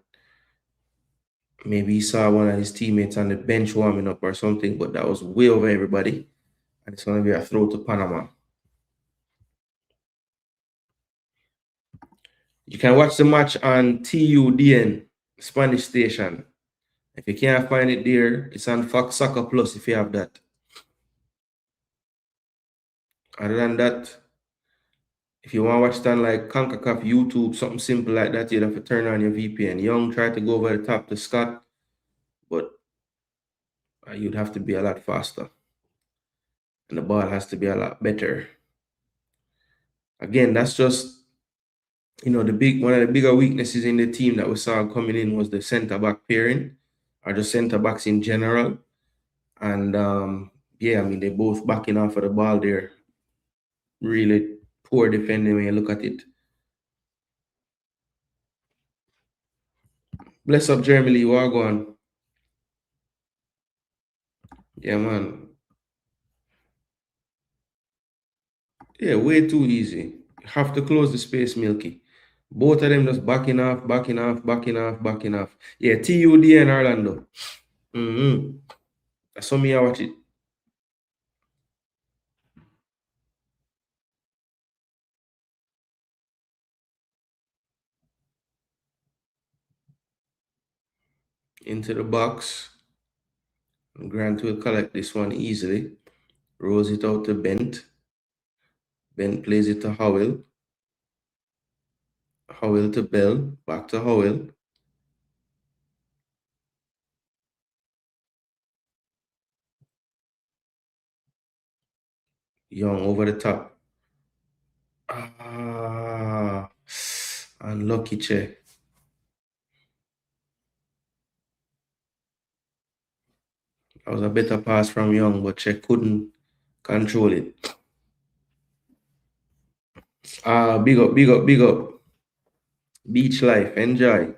maybe he saw one of his teammates on the bench warming up or something, but that was way over everybody. And it's going to be a throw to Panama. You can watch the match on TUDN, Spanish station. If you can't find it there, it's on Fox Soccer Plus if you have that. Other than that, if you want to watch it on like Concacaf, YouTube, something simple like that, you'd have to turn on your VPN. Young tried to go over the top to Scott, but you'd have to be a lot faster. And the ball has to be a lot better. Again, that's just, one of the bigger weaknesses in the team that we saw coming in was the centre-back pairing, or the centre-backs in general. And yeah, I mean, they're both backing off of the ball there. Really poor defending when you look at it. Bless up, Jeremy Lee. What going? Yeah, man. Yeah, way too easy. You have to close the space, Milky. Both of them just backing off, backing off, backing off, backing off. Yeah, TUD and Orlando. That's how me I watch it. Into the box. Grant will collect this one easily. Rolls it out to Bent. Bent plays it to Howell. Howell to Bell. Back to Howell. Young over the top. Unlucky check. That was a better pass from Young, but Che couldn't control it. Big up, big up, big up. Beach life, enjoy.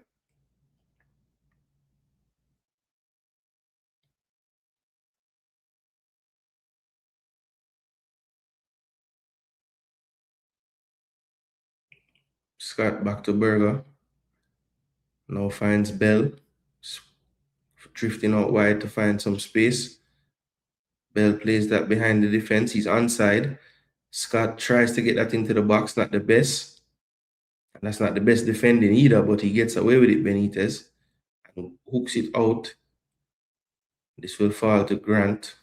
Scott back to Berger. Now finds Bell. Drifting out wide to find some space. Bell plays that behind the defense. He's onside. Scott tries to get that into the box. Not the best. And that's not the best defending either, but he gets away with it, Benitez. And hooks it out. This will fall to Grant.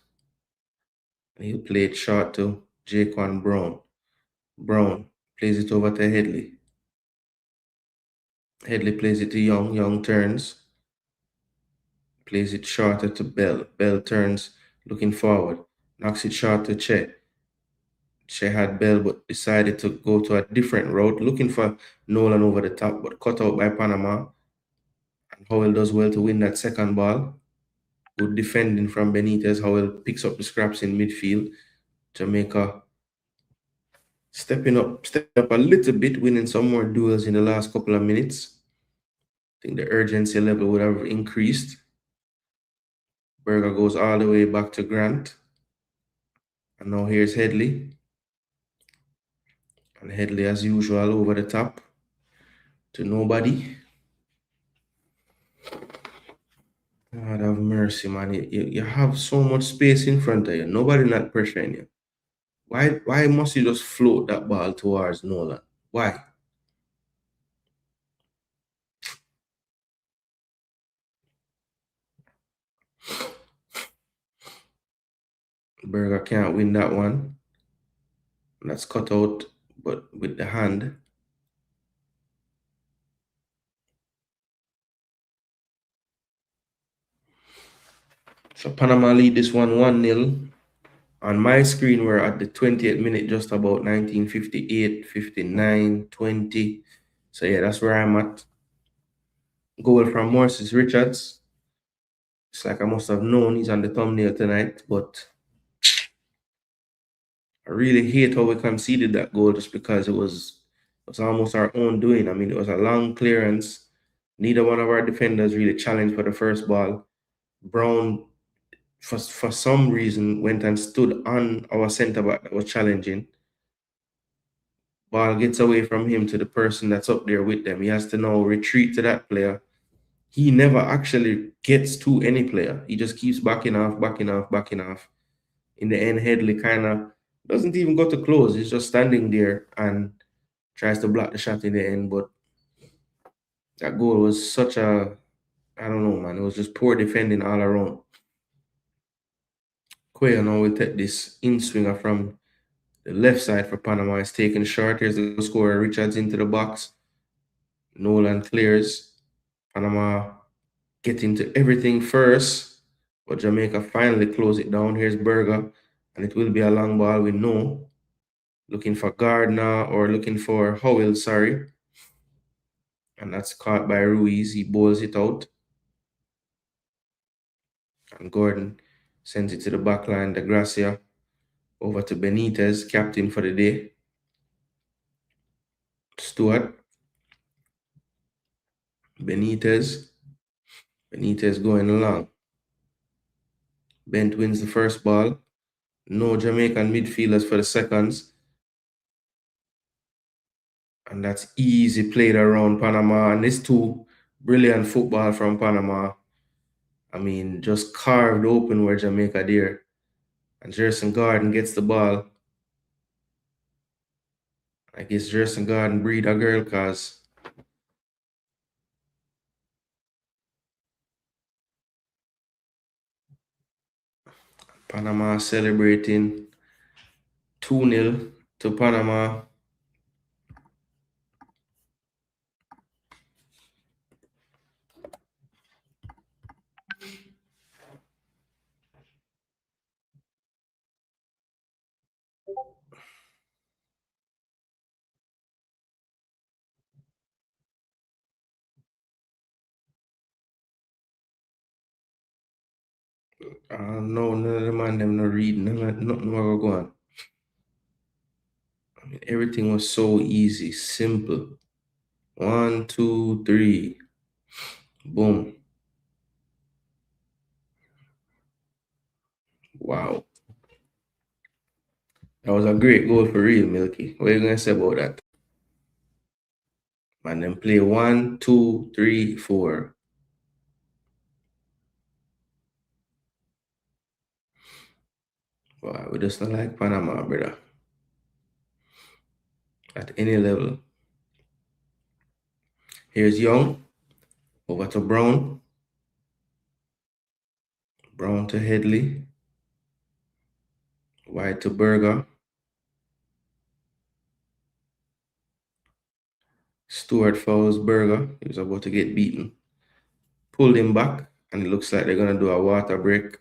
And he'll play it short to Jaquan Brown. Brown plays it over to Headley. Headley plays it to Young. Young turns. Plays it shorter to Bell. Bell turns, looking forward. Knocks it short to Che. Che had Bell, but decided to go to a different route, looking for Nolan over the top, but cut out by Panama. And Howell does well to win that second ball. Good defending from Benitez. Howell picks up the scraps in midfield. Jamaica stepping up a little bit, winning some more duels in the last couple of minutes. I think the urgency level would have increased. Berger goes all the way back to Grant. And now here's Headley. And Headley, as usual, over the top to nobody. God have mercy, man. You have so much space in front of you. Nobody not pressuring you. Why must you just float that ball towards Nolan? Why? Berger can't win that one. And that's cut out, but with the hand. So Panama lead this one 1-0. On my screen, we're at the 20th minute, just about 1958, 59, 20. So yeah, that's where I'm at. Goal from Morris Richards. It's like I must have known he's on the thumbnail tonight, but I really hate how we conceded that goal just because it was almost our own doing. I mean, it was a long clearance. Neither one of our defenders really challenged for the first ball. Brown, for some reason, went and stood on our centre back that was challenging. Ball gets away from him to the person that's up there with them. He has to now retreat to that player. He never actually gets to any player. He just keeps backing off, backing off, backing off. In the end, Headley kind of doesn't even go to close. He's just standing there and tries to block the shot in the end. But that goal was such a, I don't know, man. It was just poor defending all around. Cuellar now will take this in-swinger from the left side for Panama. It's taken short. Here's the scorer, Richards into the box. Nolan clears. Panama getting to everything first. But Jamaica finally close it down. Here's Berger. And it will be a long ball, we know. Looking for Gardner or looking for Howell, sorry. And that's caught by Ruiz. He bowls it out. And Gordon sends it to the back line. De Gracia over to Benitez, captain for the day. Stewart. Benitez. Benitez going along. Bent wins the first ball. No Jamaican midfielders for the seconds. And that's easy played around Panama. And this two brilliant football from Panama. I mean, just carved open where Jamaica there. And Jason Garden gets the ball. I guess Jason Garden breed a girl because Panama celebrating 2-0 to Panama. No, none of the man them no read, nothing more go on. I mean, everything was so easy, simple. 1, 2, 3. Boom. Wow. That was a great goal for real, Milky. What are you gonna say about that? And then play 1, 2, 3, 4. Wow, we just not like Panama, brother. At any level. Here's Young. Over to Brown. Brown to Headley. White to Berger. Stewart fouls Berger. He was about to get beaten. Pulled him back, and it looks like they're going to do a water break.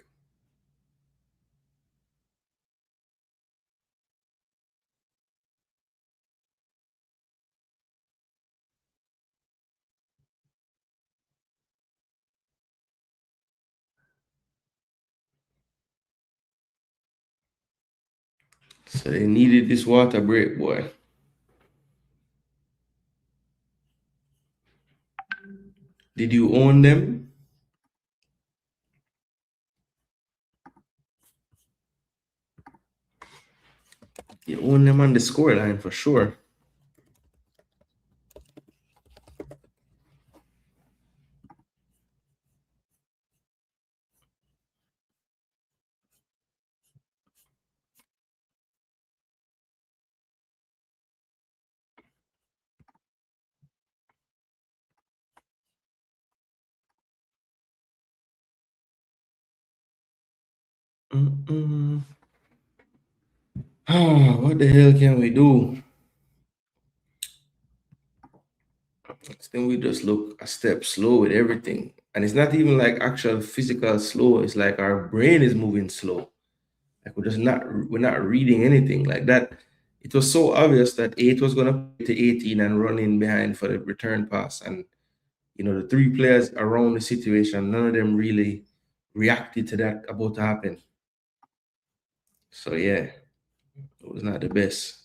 So they needed this water break, boy. Did you own them? You own them on the scoreline for sure. What the hell can we do? Then we just look a step slow with everything. And it's not even like actual physical slow. It's like our brain is moving slow. Like we're not reading anything like that. It was so obvious that 8 was gonna play to 18 and run in behind for the return pass. And the three players around the situation, none of them really reacted to that about to happen. So yeah, it was not the best.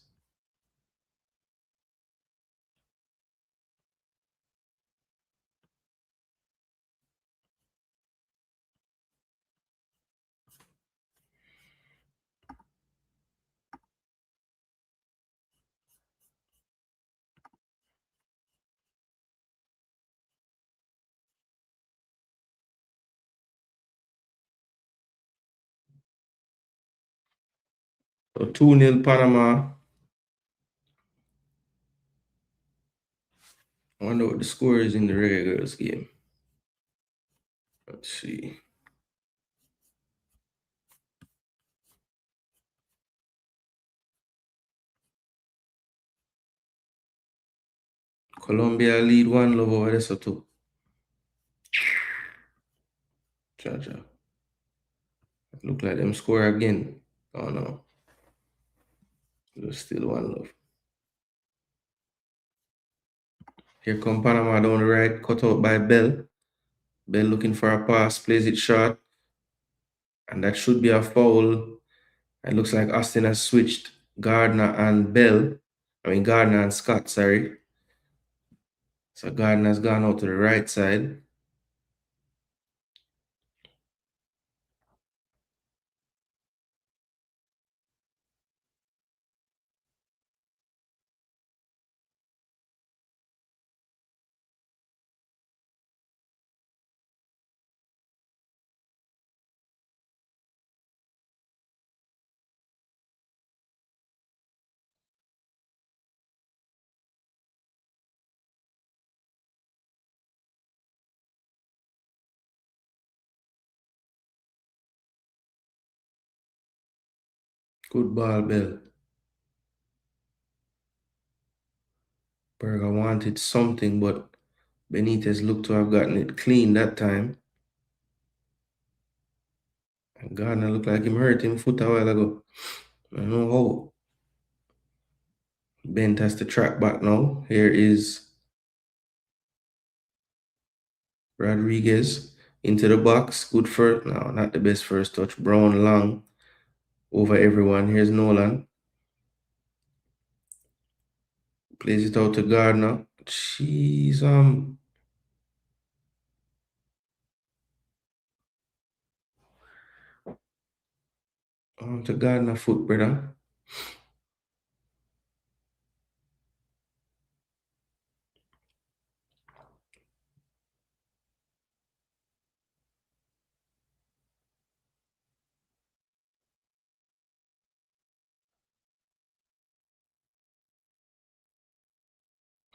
So 2-0 Panama. I wonder what the score is in the Reggae Girls game. Let's see. Colombia lead 1-love over Lesotho. Cha. Look like them score again. Oh no. There's still 1-love. Here come Panama down the right, cut out by Bell. Bell looking for a pass, plays it short. And that should be a foul. It looks like Austin has switched Gardner and Bell. Gardner and Scott, sorry. So Gardner's gone out to the right side. Good ball, Bell. Berger wanted something, but Benitez looked to have gotten it clean that time. And Gardner looked like him hurt him foot a while ago. I don't know how. Bent has to track back now. Here is Rodriguez into the box. Good first. No, not the best first touch. Brown long over everyone. Here's Nolan. Plays it out to Gardner. Jeez, on to Gardner foot, brother.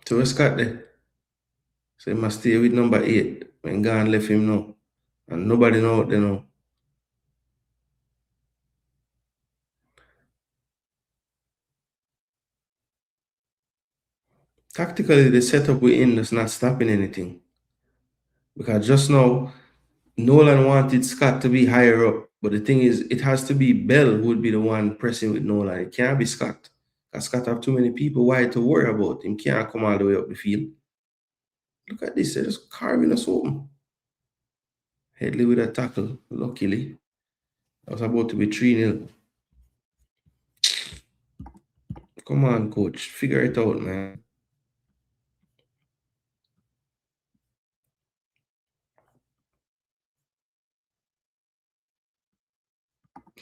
So where Scott there? So he must stay with number 8. When God left him now. And nobody know what they know. Tactically, the setup we're in is not stopping anything. Because just now, Nolan wanted Scott to be higher up. But the thing is, it has to be Bell who would be the one pressing with Nolan. It can't be Scott. Because Scott have too many people wide to worry about. Him can't come all the way up the field. Look at this. They're just carving us open. Headley with a tackle, luckily. I was about to be 3-0. Come on, coach. Figure it out, man.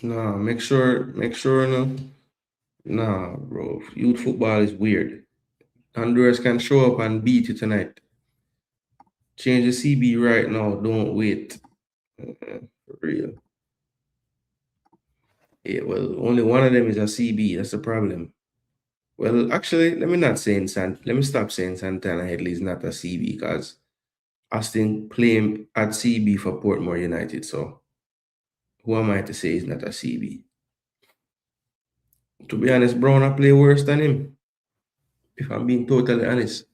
Nah, make sure, no. Nah, bro. Youth football is weird. Honduras can show up and beat you tonight. Change the CB right now. Don't wait. For real. Yeah, well, only one of them is a CB. That's the problem. Well, actually, let me stop saying Santana Headley is not a CB because Austin playing at CB for Portmore United. So who am I to say he's not a CB? To be honest, Brown I play worse than him. If I'm being totally honest.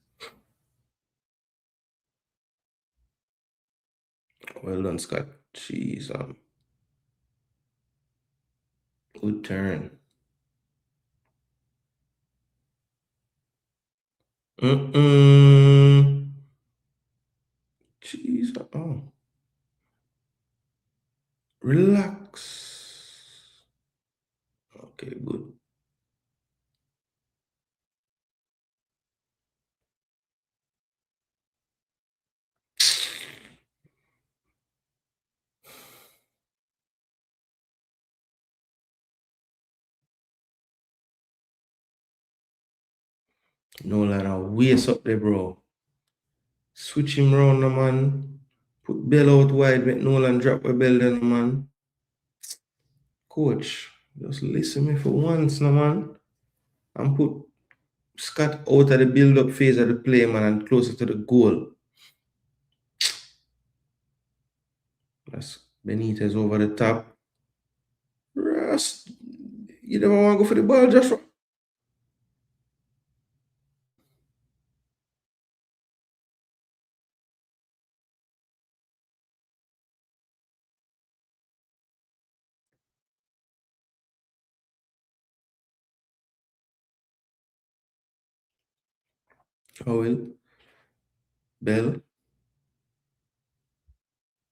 Well done, Scott. Jeez, good turn. Jeez, relax. Okay, good. No line, I waste up there, bro. Switch him round, no man. Put Bell out wide, make Nolan drop a Bell then, man. Coach, just listen me for once, no man. And put Scott out of the build-up phase of the play, man, and closer to the goal. That's Benitez over the top. Rust, you never want to go for the ball, Joshua. Howell, Bell,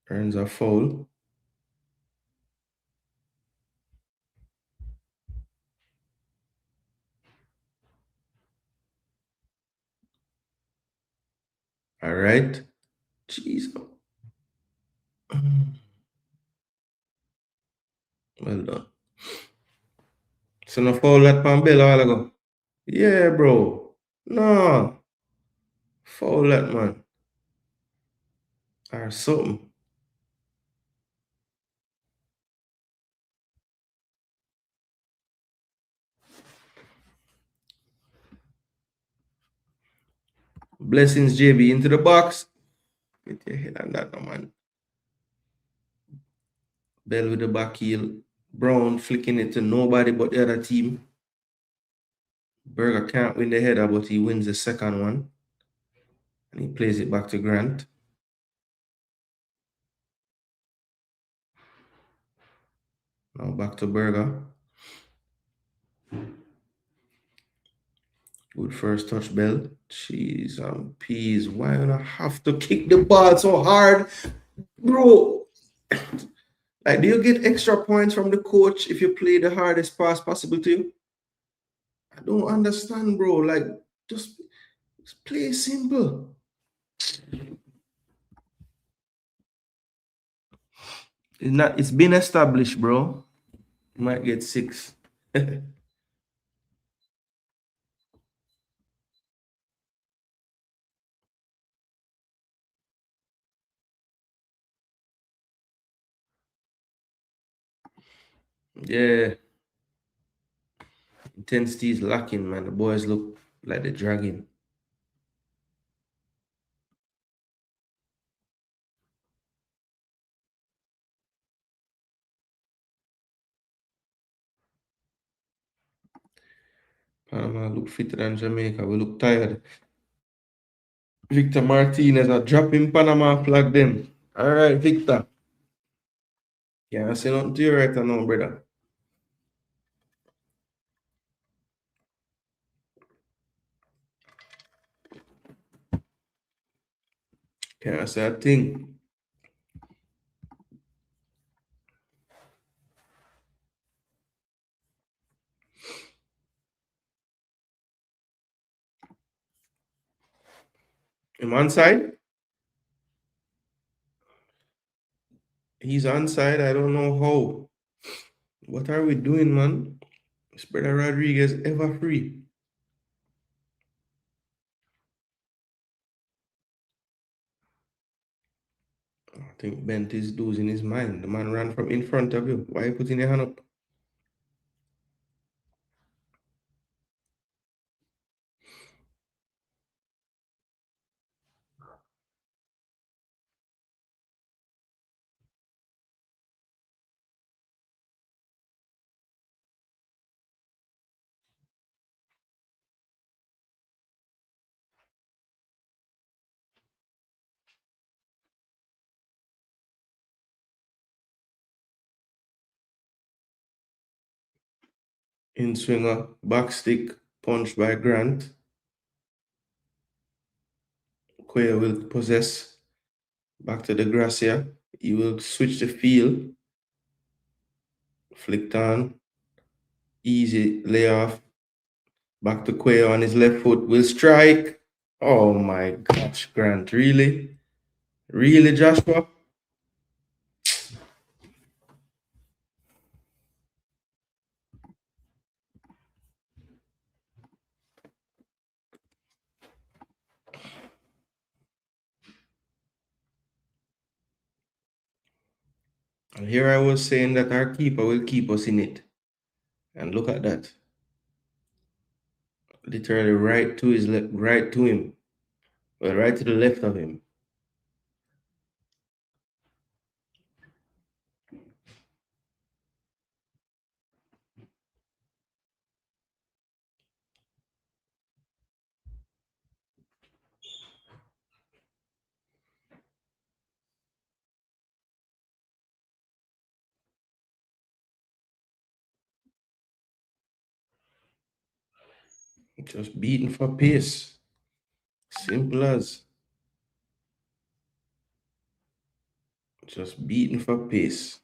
earns a foul. All right. Jeez. Well done. So no foul that pan Bell a while ago. Yeah, bro. No. Foul that man. Or something. Blessings JB into the box. Get your head on that, no, man. Bell with the back heel. Brown flicking it to nobody but the other team. Berger can't win the header, but he wins the second one. And he plays it back to Grant. Now back to Berger. Good first touch, Bell. Jeez, peas. Why do I have to kick the ball so hard? Bro, like, do you get extra points from the coach if you play the hardest pass possible to you? I don't understand, bro. Like, just play simple. It's been established, bro. You might get 6. Yeah. Intensity is lacking, man. The boys look like they're dragging. Panama look fitter than Jamaica. We look tired. Victor Martinez are dropping Panama flag them. All right, Victor. Yeah, I say nothing to you right now, brother. Can't say a thing. Him on side? He's on side. I don't know how. What are we doing, man? Is Brother Rodriguez ever free? I think Bent is losing his mind. The man ran from in front of you. Why are you putting your hand up? In swinger, back stick, punch by Grant. Quay will possess back to the Gracia. He will switch the field. Flicked on. Easy layoff. Back to Quay on his left foot. Will strike. Oh my gosh, Grant. Really? Really, Joshua? And here I was saying that our keeper will keep us in it. And look at that. Literally right to his left, right to him. Well, right to the left of him. Just beating for pace. Simple as. Just beating for pace.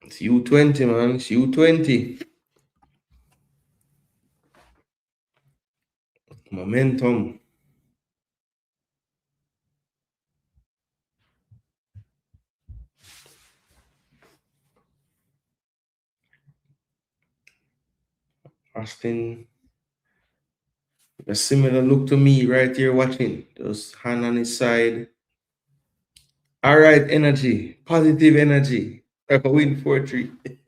It's U20, man. It's U20. Momentum. Austin. A similar look to me right here watching. Just hand on his side. All right, energy. Positive energy. Win 4-3.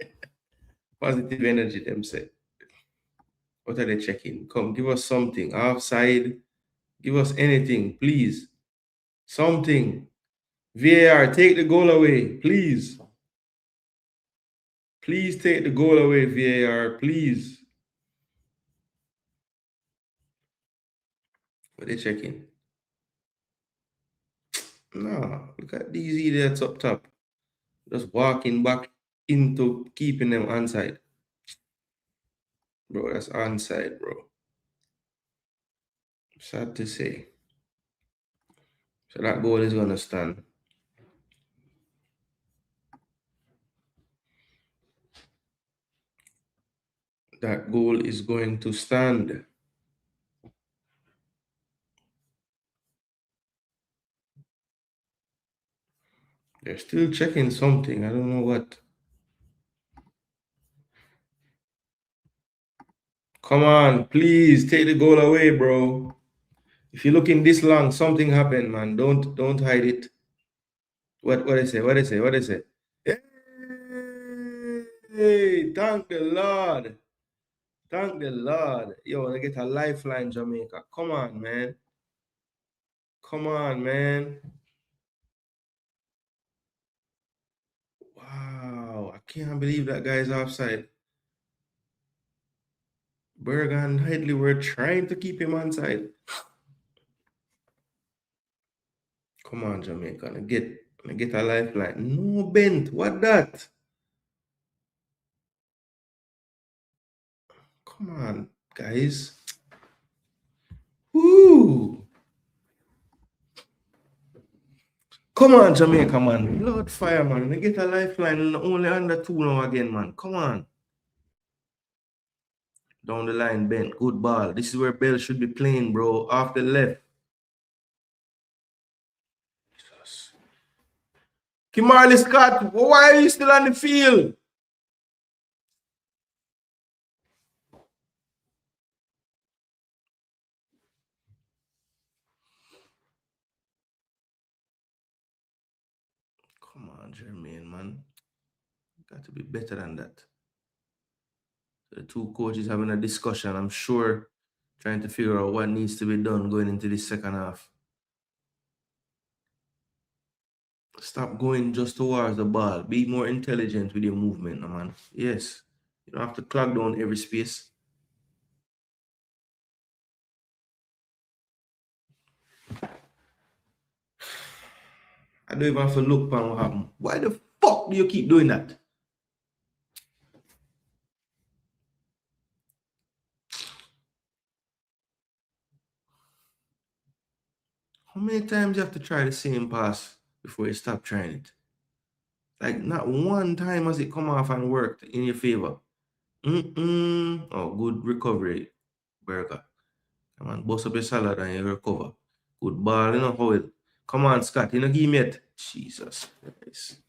Positive energy, them say. What are they checking? Come, give us something. Offside. Give us anything, please. Something. VAR, take the goal away, please. Please take the goal away, VAR, please. What they checking? No, look at these idiots up top. Just walking back into keeping them onside. Bro, that's onside, bro. Sad to say. So that goal is going to stand. That goal is going to stand. They're still checking something. I don't know what. Come on, please take the goal away, bro. If you're looking this long, something happened, man. Don't hide it. What they say? What they say? What they say? Hey, thank the Lord. Thank the Lord. Yo, they get a lifeline, Jamaica. Come on, man. Come on, man. Wow. can't believe that guy's offside. Berger and Headley were trying to keep him onside. Come on, Jamaica. Get a lifeline. No bent. What that? Come on, guys. Woo! Come on, Jamaica, man. Lord fire, man. They get a lifeline only under 2 now again, man. Come on. Down the line, bent. Good ball. This is where Bell should be playing, bro. Off the left. Jesus. Kimberly Scott, why are you still on the field? Come on, Jermaine, man. Got to be better than that. The two coaches having a discussion, I'm sure, trying to figure out what needs to be done going into the second half. Stop going just towards the ball. Be more intelligent with your movement, man. Yes. You don't have to clog down every space. I don't even have to look for what happened. Why the fuck do you keep doing that? How many times you have to try the same pass before you stop trying it? Like, not one time has it come off and worked in your favor. Oh, good recovery, Berger. Come on, bust up your salad and you recover. Good ball, you know how it. Come on, Scott, you know, give me it. Jesus Christ.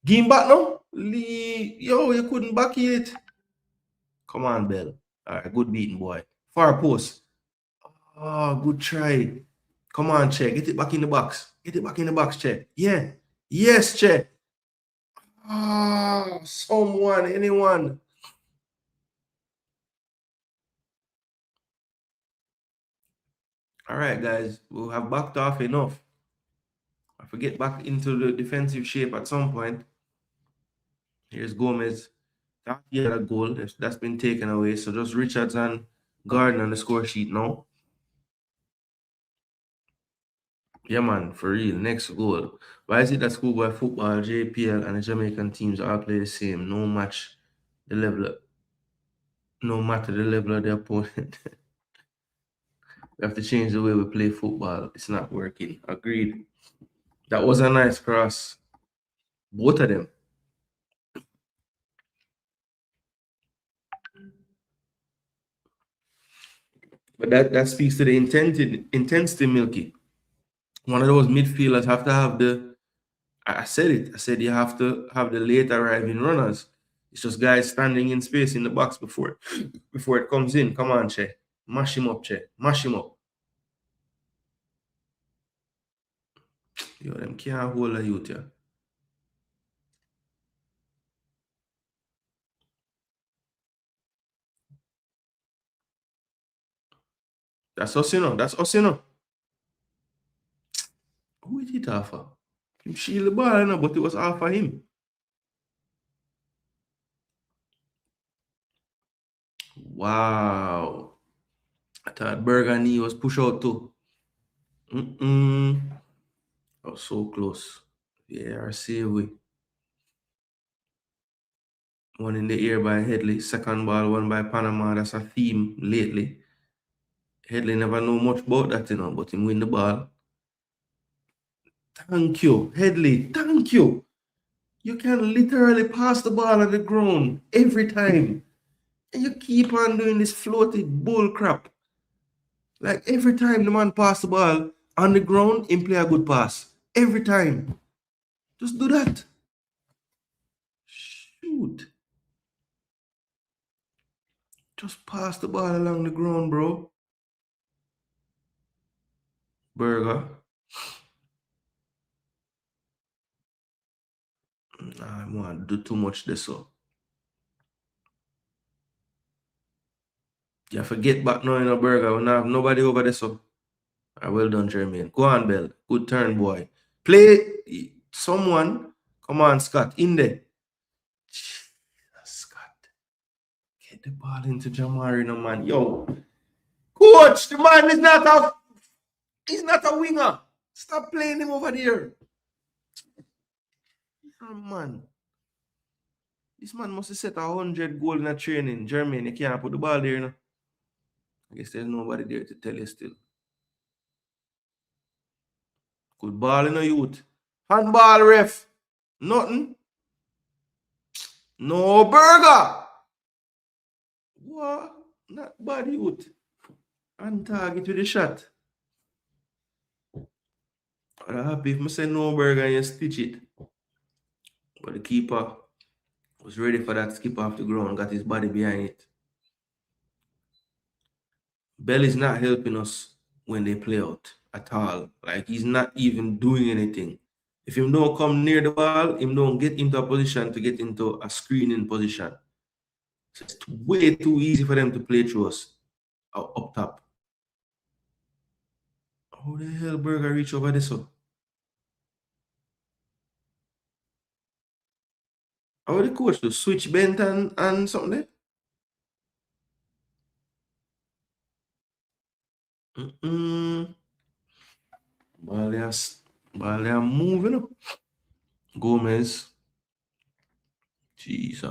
Give him back now. Lee, yo, you couldn't back it. Come on, Bell. All right, good beating, boy. Far post. Oh, good try. Come on, Che. Get it back in the box. Get it back in the box, Che. Yeah. Yes, Che. Ah, someone, anyone. All right, guys. We'll have backed off enough. I have to get back into the defensive shape at some point. Here's Gomez. He had a goal. That's been taken away. So just Richards and Garden on the score sheet now. Yeah, man, for real. Next goal. Why is it that schoolboy football, JPL, and the Jamaican teams all play the same? No matter the level of the opponent. We have to change the way we play football. It's not working. Agreed. That was a nice cross. Both of them. But that speaks to the intensity, Milky. One of those midfielders have to have the. I said it. I said you have to have the late arriving runners. It's just guys standing in space in the box before it comes in. Come on, Che. Mash him up, Che. Mash him up. Yo, them can't hold a youth, yeah. That's us, you know. That's us, you know. Who is it off of? Him shield the ball, you know, but it was off of him. Wow. I thought Berger knee was pushed out too. I was so close. Yeah, I see we. One in the air by Headley. Second ball, one by Panama. That's a theme lately. Headley never know much about that, you know, but him win the ball. Thank you, Headley. Thank you. You can literally pass the ball on the ground every time. And you keep on doing this floated bull crap. Like every time the man pass the ball on the ground, him play a good pass. Every time. Just do that. Shoot. Just pass the ball along the ground, bro. Berger. I want to do too much this so. You forget back now in a Berger. We don't have nobody over there so. Well done, Jermaine. Go on, Bell. Good turn, boy. Play someone. Come on, Scott. In there. the ball into Jamari, no man. Yo, coach, the man is he's not a winger. Stop playing him over there. Oh, man. This man must have set 100 goal in a training. Jermaine, you can't put the ball there, you know. I guess there's nobody there to tell you still. Good ball in a youth. Handball ref. Nothing. No burger. What? Not bad youth. On target with the shot. I'm happy if I say no burger and you stitch it. But the keeper was ready for that skip off the ground, got his body behind it. Bell is not helping us when they play out at all. Like, he's not even doing anything. If him don't come near the ball, him don't get into a position to get into a screening position. So it's way too easy for them to play through us up top. How the hell Burger reach over this one? How the coach to switch bent and something there? Ball they are moving up. Gomez. Jeez,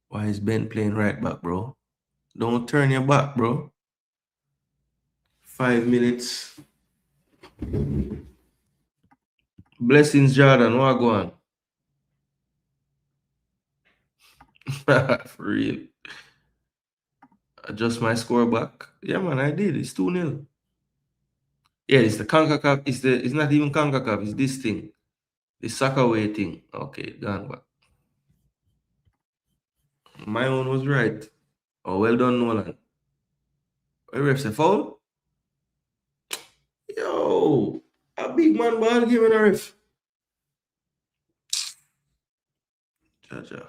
why is Ben playing right back, bro? Don't turn your back, bro. 5 minutes. Blessings, Jordan. What go on? For real. Adjust my score back. Yeah, man, I did. It's 2-0. Yeah, it's the Concacaf. It's not even Concacaf. It's this thing. The soccer way thing. Okay, gone back. My own was right. Oh, well done, Nolan. Where ref say foul? Yo, a big man ball giving a ref. Jaja.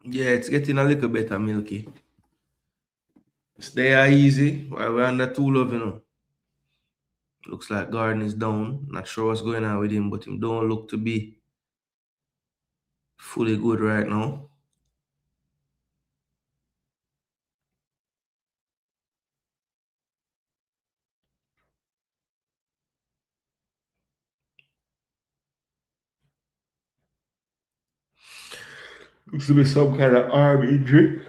Yeah, it's getting a little better, Milky. Stay easy while we're under 2-love, you know. Looks like Garden is down. Not sure what's going on with him, but him don't look to be fully good right now. Looks to be some kind of arm injury.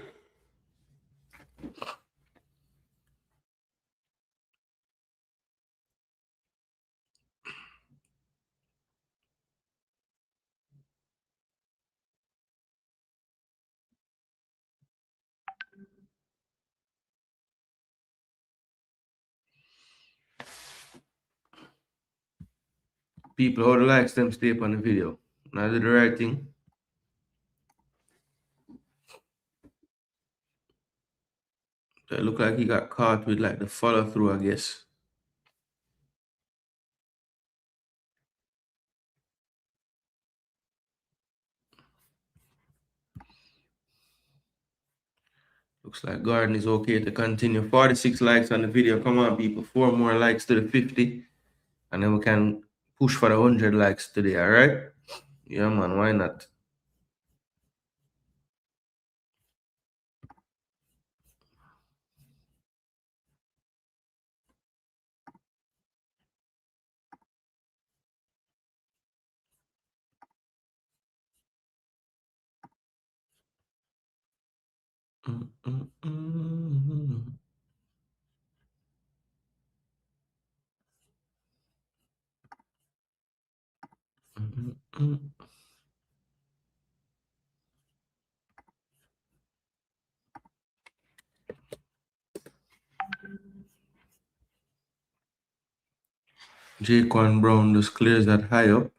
People, how the likes them stay up on the video. Now I did the right thing. So it looked like he got caught with like the follow through, I guess. Looks like Garden is okay to continue. 46 likes on the video. Come on, people. 4 more likes to the 50. And then we can push for the 100 likes today, all right? Yeah, man. Why not? Jaquan Brown just clears that high up.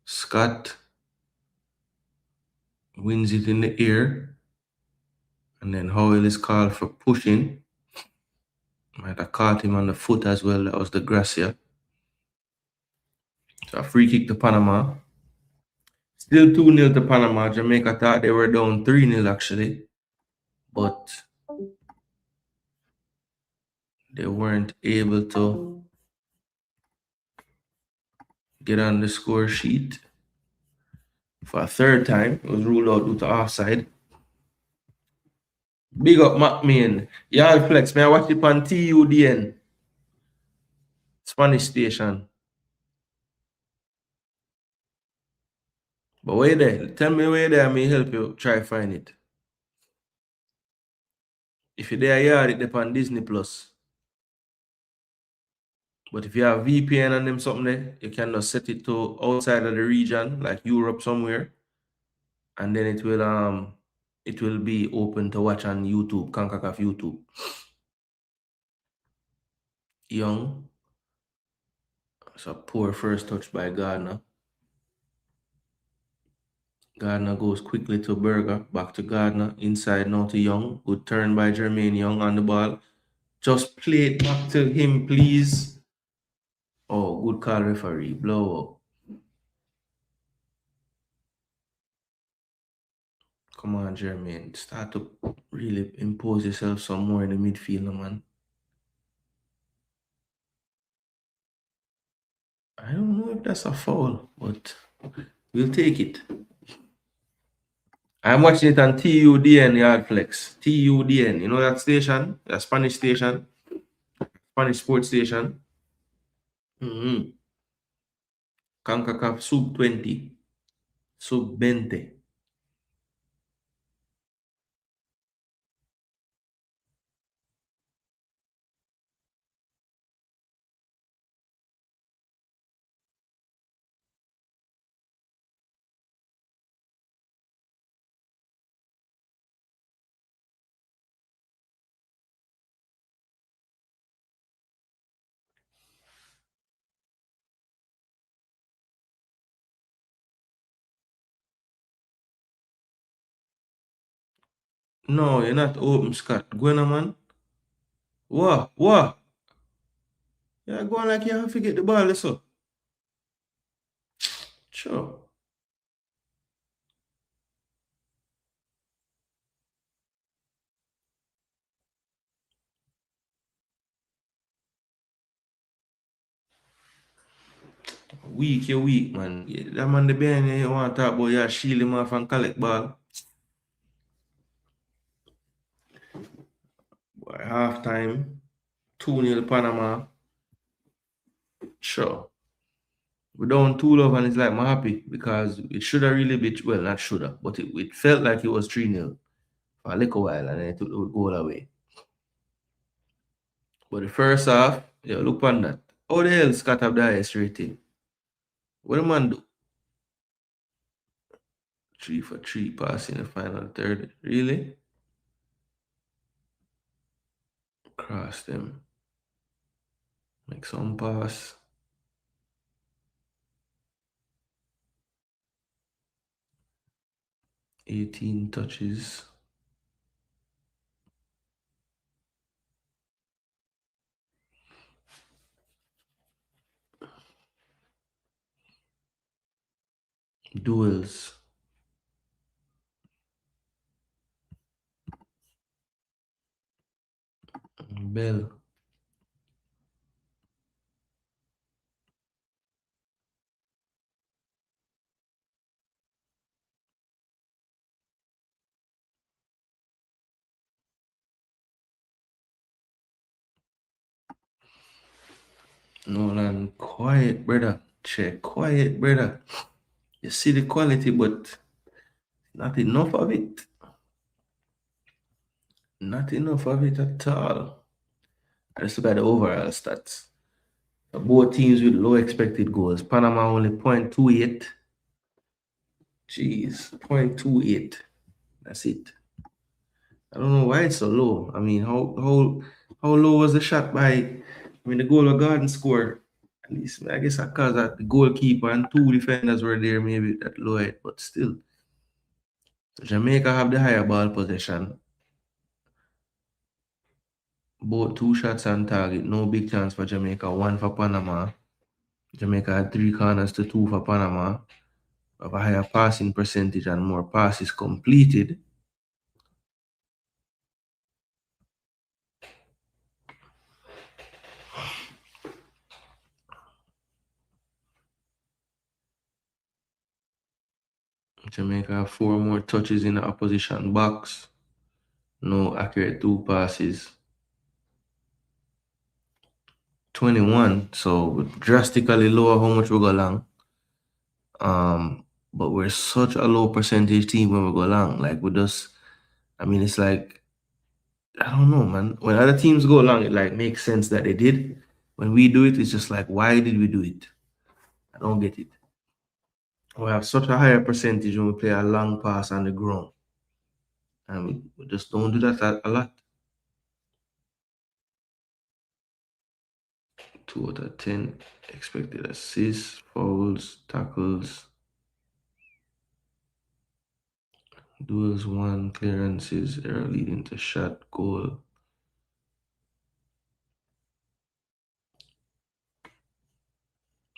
Scott wins it in the air. And then Howell is called for pushing. Might have caught him on the foot as well. That was the Gracia. So a free kick to Panama. Still 2-0 to Panama. Jamaica thought they were down 3-0 actually. But they weren't able to get on the score sheet. for a third time. It was ruled out due to offside. Big up McMahon. Y'all flex. Me I watch it on TUDN. Spanish station. But where there? Tell me where there, I may help you try find it. If you're there, yeah, it depends on Disney Plus. But if you have VPN and them something there, you can just set it to outside of the region, like Europe somewhere, and then it will be open to watch on YouTube, Concacaf YouTube. Young. It's a poor first touch by Gardner. Gardner goes quickly to Berger, back to Gardner, inside now to Young. Good turn by Jermaine Young on the ball. Just play it back to him, please. Oh, good call, referee. Blow up. Come on, Jermaine. Start to really impose yourself some more in the midfield, man. I don't know if that's a foul, but we'll take it. I'm watching it on TUDN Yardflex. TUDN. You know that station? That Spanish station? Spanish sports station. Concacaf Sub 20. Sub 20. No, you're not open, Scott. Go on, man. What? What? Yeah, go on like you have to get the ball, so. Sure. Weak, you weak, man. That man the behind you want to talk about you shield him off and collect ball. By half time, 2-0 Panama. Sure. We're down 2 love and it's like I'm happy because it should have really been, well, not should have, but it felt like it was 3-0 for a little while and then it took the goal away. But the first half, yeah, look on that. How the hell Scott have the highest rating? What the man do? 3 for 3 pass in the final third. Really? Cross them. Make some pass. 18 touches. Duels. Bell. Nolan, quiet, brother. Check, quiet, brother. You see the quality, but not enough of it. Not enough of it at all. Let's look at the overall stats. Both teams with low expected goals. Panama only 0.28. Jeez, 0.28. That's it. I don't know why it's so low. I mean, how low was the shot by? I mean, the goal of Garden scored. At least I guess because the goalkeeper and 2 defenders were there, maybe that low it, but still. Jamaica have the higher ball possession. Both 2 shots on target. No big chance for Jamaica. 1 for Panama. Jamaica had 3 corners to 2 for Panama. Have a higher passing percentage and more passes completed. Jamaica have 4 more touches in the opposition box. No accurate 2 passes. 21. So drastically lower how much we go along. But we're such a low percentage team when we go along. Like we just, I mean, it's like I don't know, man. When other teams go along, it like makes sense that they did. When we do it, it's just like, why did we do it? I don't get it. We have such a higher percentage when we play a long pass on the ground, and we just don't do that a lot. 2 out of 10 expected assists, fouls, tackles, duels won, clearances, error leading to shot, goal.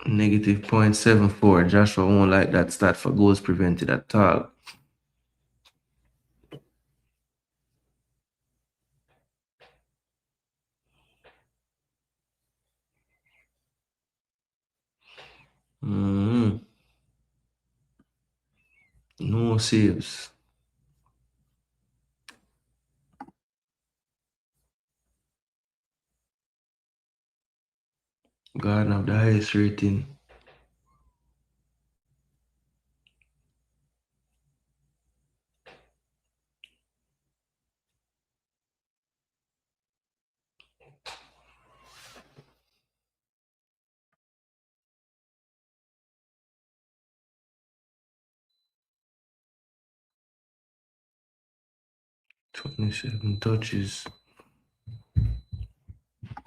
Negative 0.74. Joshua won't like that stat for goals prevented at all. No saves. Garden of the highest rating. $27 touches.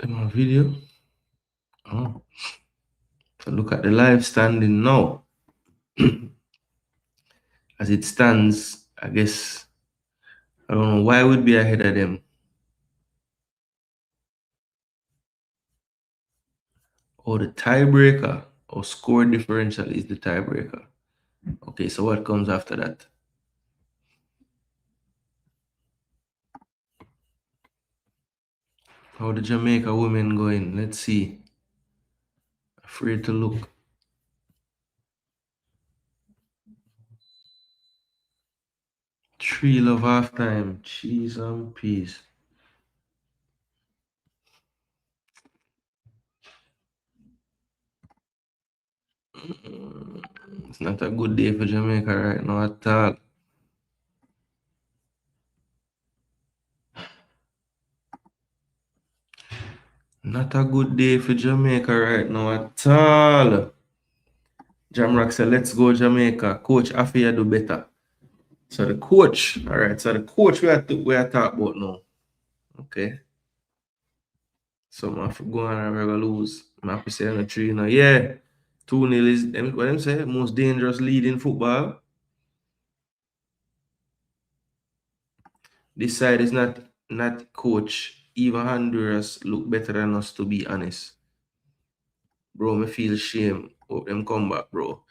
In my video. Oh. So look at the live standing now. As it stands, I guess I don't know why would be ahead of them. Oh, the tiebreaker or score differential is the tiebreaker. Okay, so what comes after that? How the Jamaica women going? Let's see. Afraid to look. 3 love halftime. Cheese and peas. It's not a good day for Jamaica right now at all. Not a good day for Jamaica right now at all. Jamrock said, let's go Jamaica. Coach Afia do better. So the coach, all right. So the coach we are talking about now. Okay. So I have to go on and we're gonna lose. I have to say on the 3 now. Yeah. 2-0 is what them say, most dangerous lead in football. This side is not coach. Even Honduras look better than us, to be honest. Bro, me feel shame. Hope them come back, bro.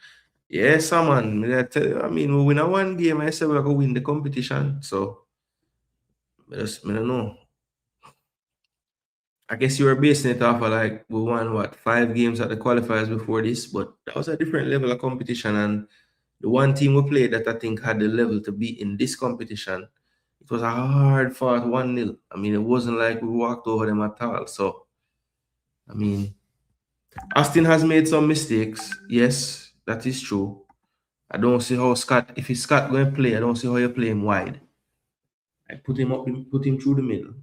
Yes, man. I mean, we win a one game. I said we're going to win the competition. So, I don't know. I guess you were basing it off of like we won, what, 5 games at the qualifiers before this, but that was a different level of competition. And the one team we played that I think had the level to be in this competition, it was a hard fought 1-0. I mean, it wasn't like we walked over them at all. So, I mean, Austin has made some mistakes. Yes, that is true. I don't see how Scott, if it's Scott going to play, I don't see how you play him wide. I put him up, put him through the middle.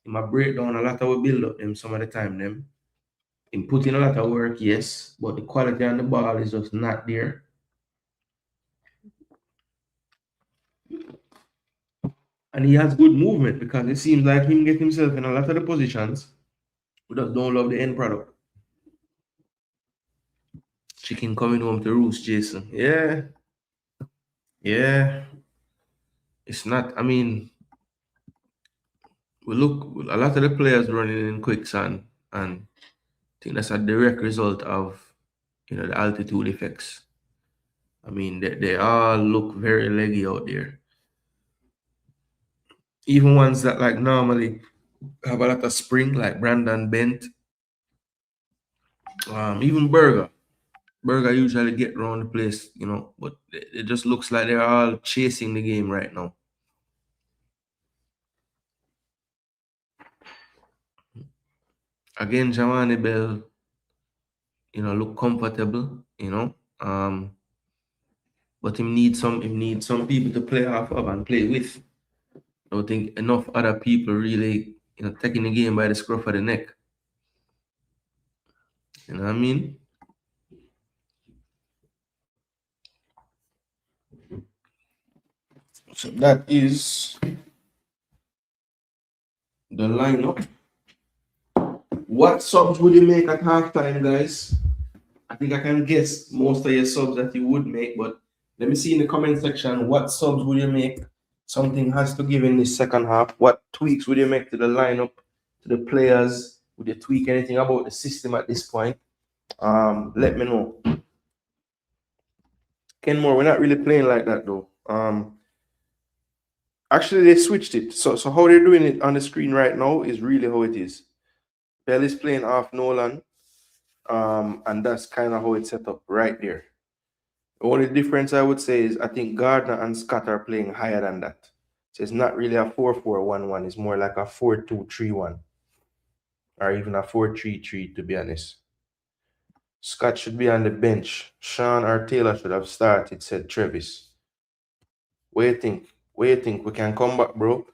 He might break down a lot of build up them some of the time them. Him put in a lot of work, yes, but the quality on the ball is just not there. And he has good movement because it seems like him get himself in a lot of the positions. We just don't love the end product. Chicken coming home to roost, Jason. Yeah, yeah. It's not, I mean, we look a lot of the players running in quicksand, and I think that's a direct result of the altitude effects. I mean, they all look very leggy out there. Even ones that like normally have a lot of spring, like Brandon Bent, even Burger. Burger usually get around the place, you know, but it just looks like they're all chasing the game right now. Again, Jamani Bell, you know, look comfortable, you know. But he needs some people to play off of and play with. I don't think enough other people really, you know, taking the game by the scruff of the neck. You know what I mean? So that is the lineup. What subs would you make at halftime, guys? I think I can guess most of your subs that you would make, but let me see in the comment section what subs would you make? Something has to give in the second half. What tweaks would you make to the lineup, to the players? Would you tweak anything about the system at this point? Let me know. Kenmore, we're not really playing like that though. Actually they switched it. So how they're doing it on the screen right now is really how it is. Bell is playing off Nolan. And that's kind of how it's set up right there. The only difference I would say is I think Gardner and Scott are playing higher than that. So it's not really a 4-4-1-1. It's more like a 4-2-3-1. Or even a 4-3-3 to be honest. Scott should be on the bench. Sean or Taylor should have started, said Travis. What do you think? What do you think? We can come back, bro.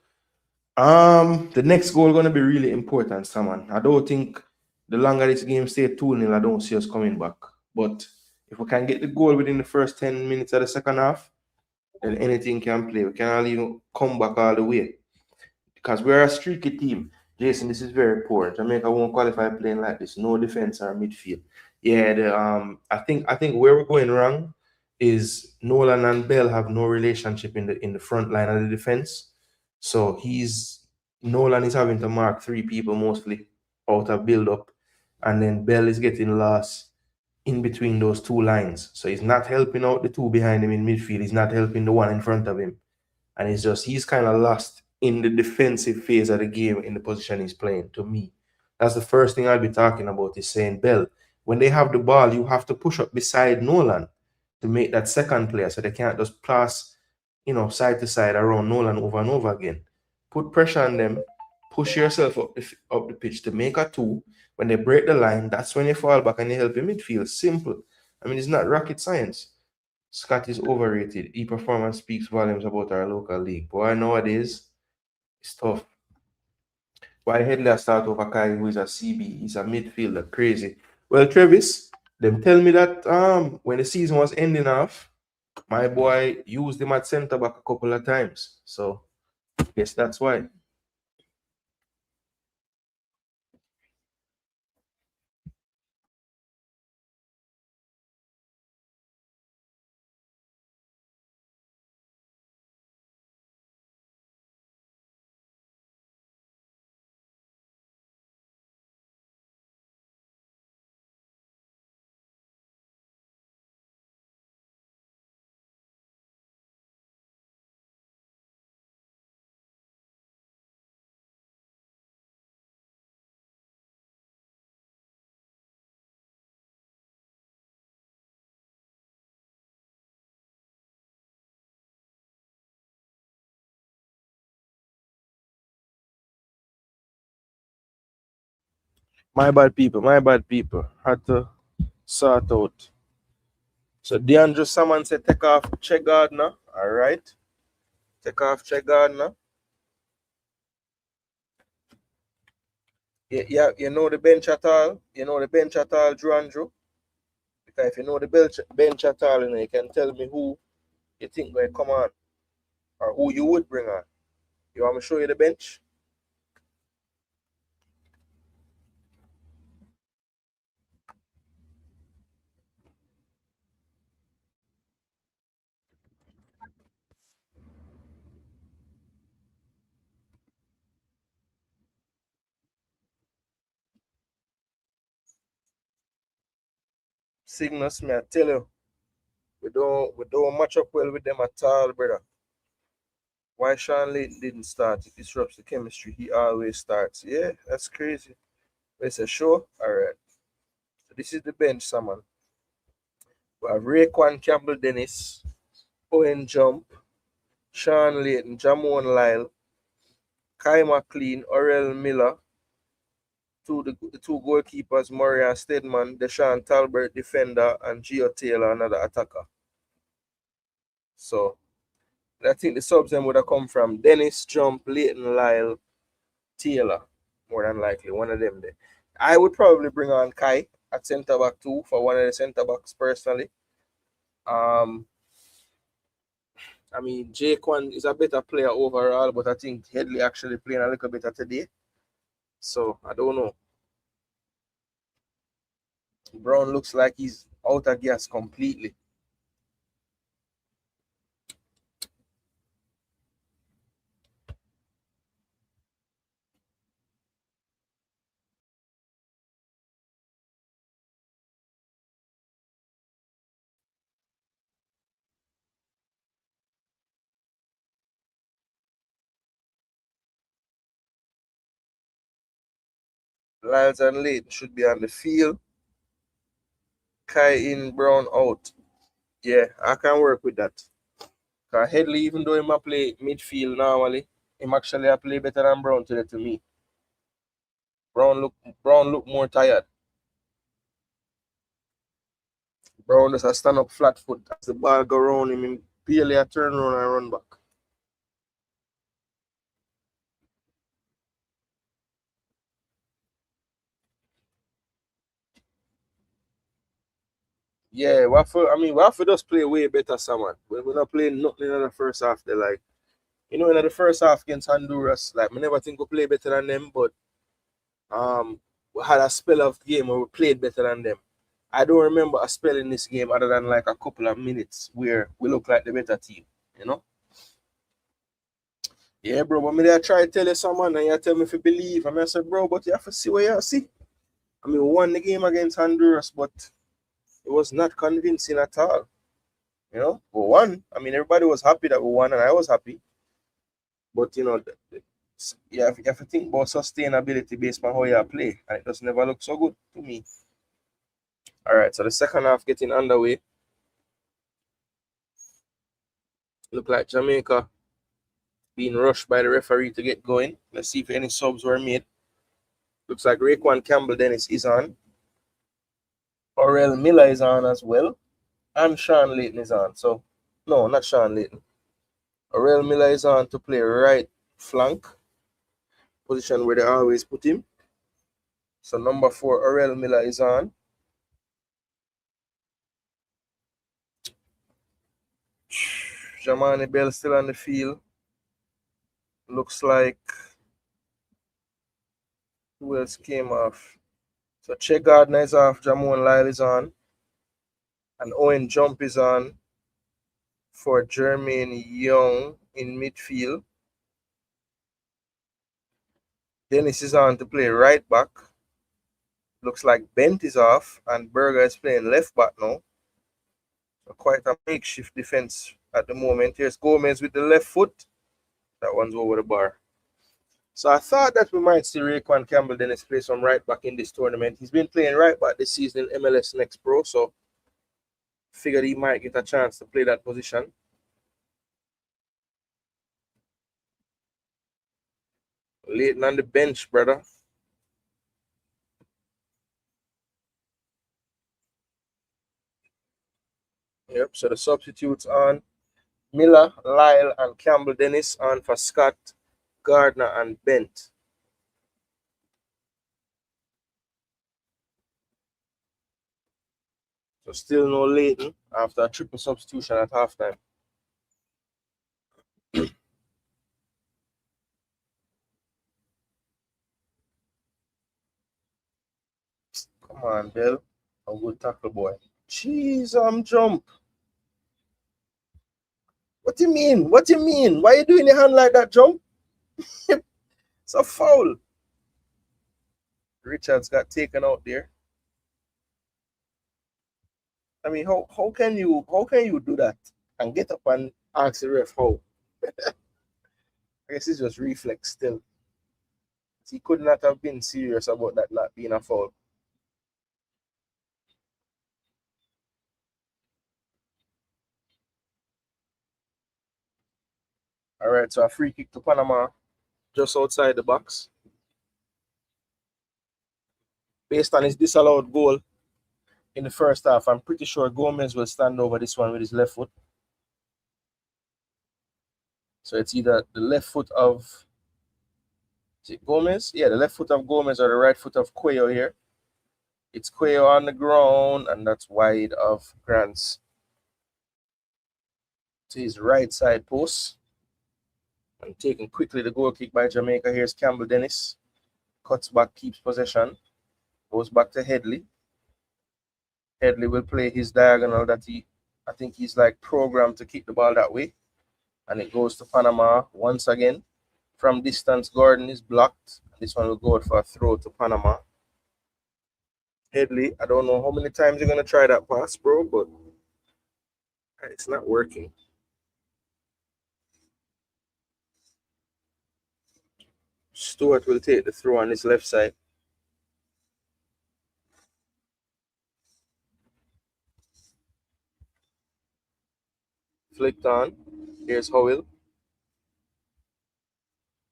The next goal gonna be really important, someone. I don't think the longer this game stay 2-0, I don't see us coming back. But if we can get the goal within the first 10 minutes of the second half, then anything can play. We cannot even come back all the way. Because we're a streaky team. Jason, this is very poor. Jamaica won't qualify playing like this. No defense or midfield. Yeah, I think where we're going wrong is Nolan and Bell have no relationship in the front line of the defense. So Nolan is having to mark 3 people mostly out of build up, and then Bell is getting lost in between those 2 lines. So he's not helping out the 2 behind him in midfield. He's not helping the one in front of him. And he's kind of lost in the defensive phase of the game in the position he's playing, to me. That's the first thing I'll be talking about is saying, Bell, when they have the ball, you have to push up beside Nolan to make that second player so they can't just pass, side to side around Nolan over and over again. Put pressure on them, push yourself up the pitch to make a 2. When they break the line, that's when you fall back and you help your midfield. Simple. I mean, it's not rocket science. Scott is overrated. E-performance speaks volumes about our local league. Boy, nowadays, it's tough. Why Headley start over Kai, who is a CB? He's a midfielder. Crazy. Well, Travis, them tell me that when the season was ending off, my boy used him at centre back a couple of times. So, guess that's why. My bad people, my bad people. Had to sort out. So DeAndre Salmon said take off Che Gardner. All right. Take off Che Gardner. Yeah, you know the bench at all? You know the bench at all, Drew Andrew? Because if you know the bench at all, you can tell me who you think will come on or who you would bring on. You want me to show you the bench? Cygnus, me I tell you, we don't match up well with them at all, brother. Why Sean Layton didn't start? It disrupts the chemistry. He always starts. Yeah, that's crazy. But it's a show. All right. So this is the bench, someone. We have Raekwon Campbell Dennis, Owen Jump, Sean Layton, Jamon Lyle, Kai McLean, Orel Miller, the two goalkeepers, Murray and Stedman, Deshaun Talbert, defender, and Gio Taylor, another attacker. So I think the subs then would have come from Dennis, Jump, Layton, Lyle, Taylor, more than likely, one of them there. I would probably bring on Kai at centre back too for one of the centre backs personally. I mean, Jaquan is a better player overall, but I think Headley actually playing a little better today. So I don't know. Brown looks like he's out of gas completely. Lyles and Layton should be on the field. Kai in, Brown out. Yeah, I can work with that. Because Headley, even though he might play midfield normally, him actually play better than Brown today to me. Brown look more tired. Brown just a stand up flat foot as the ball go around him and barely a turn around and run back. Yeah, Waffle just play way better, someone. We're not playing nothing in the first half. They're like, in the first half against Honduras, like, we never think we play better than them, but we had a spell of the game where we played better than them. I don't remember a spell in this game other than like a couple of minutes where we look like the better team, you know? Yeah, bro, but I try to tell you someone and you tell me if you believe. I said, bro, but you have to see what you see. We won the game against Honduras, but it was not convincing at all. We won. Everybody was happy that we won, and I was happy. But, you have to think about sustainability based on how you play, and it just never looked so good to me. All right, so the second half getting underway. Look like Jamaica being rushed by the referee to get going. Let's see if any subs were made. Looks like Raekwon Campbell Dennis is on. Orel Miller is on as well. And Sean Layton is on. So, no, not Sean Layton. Orel Miller is on to play right flank. Position where they always put him. So, number 4, Orel Miller is on. Jamani Bell still on the field. Looks like who else came off? So Che Gardner is off, Jamon Lyle is on, and Owen Jump is on for Jermaine Young in midfield. Dennis is on to play right back. Looks like Bent is off, and Berger is playing left back now. So quite a makeshift defense at the moment. Here's Gomez with the left foot. That one's over the bar. So I thought that we might see Raekwon Campbell Dennis play some right back in this tournament. He's been playing right back this season in MLS Next Pro, so figured he might get a chance to play that position. Layton on the bench, brother. Yep, so the substitutes on Miller, Lyle, and Campbell Dennis on for Scott, Gardner, and Bent. So still no Layton after a triple substitution at halftime. Come on, Bell. A good tackle, boy. Jeez, jump. What do you mean? What do you mean? Why are you doing your hand like that, jump? It's a foul. Richards got taken out there. How can you do that and get up and ask the ref how? I guess it's just reflex still. He could not have been serious about that not being a foul. All right, so a free kick to Panama just outside the box. Based on his disallowed goal in the first half, I'm pretty sure Gomez will stand over this one with his left foot. So it's either the left foot of, is it Gomez? Yeah, the left foot of Gomez or the right foot of Cuello here. It's Cuello on the ground, and that's wide of Grants to his right side post. And taking quickly the goal kick by Jamaica. Here's Campbell Dennis. Cuts back, keeps possession. Goes back to Headley. Headley will play his diagonal that I think he's like programmed to kick the ball that way. And it goes to Panama once again. From distance, Gordon is blocked. This one will go for a throw to Panama. Headley, I don't know how many times you're going to try that pass, bro, but it's not working. Stewart will take the throw on his left side. Flicked on. Here's Howell.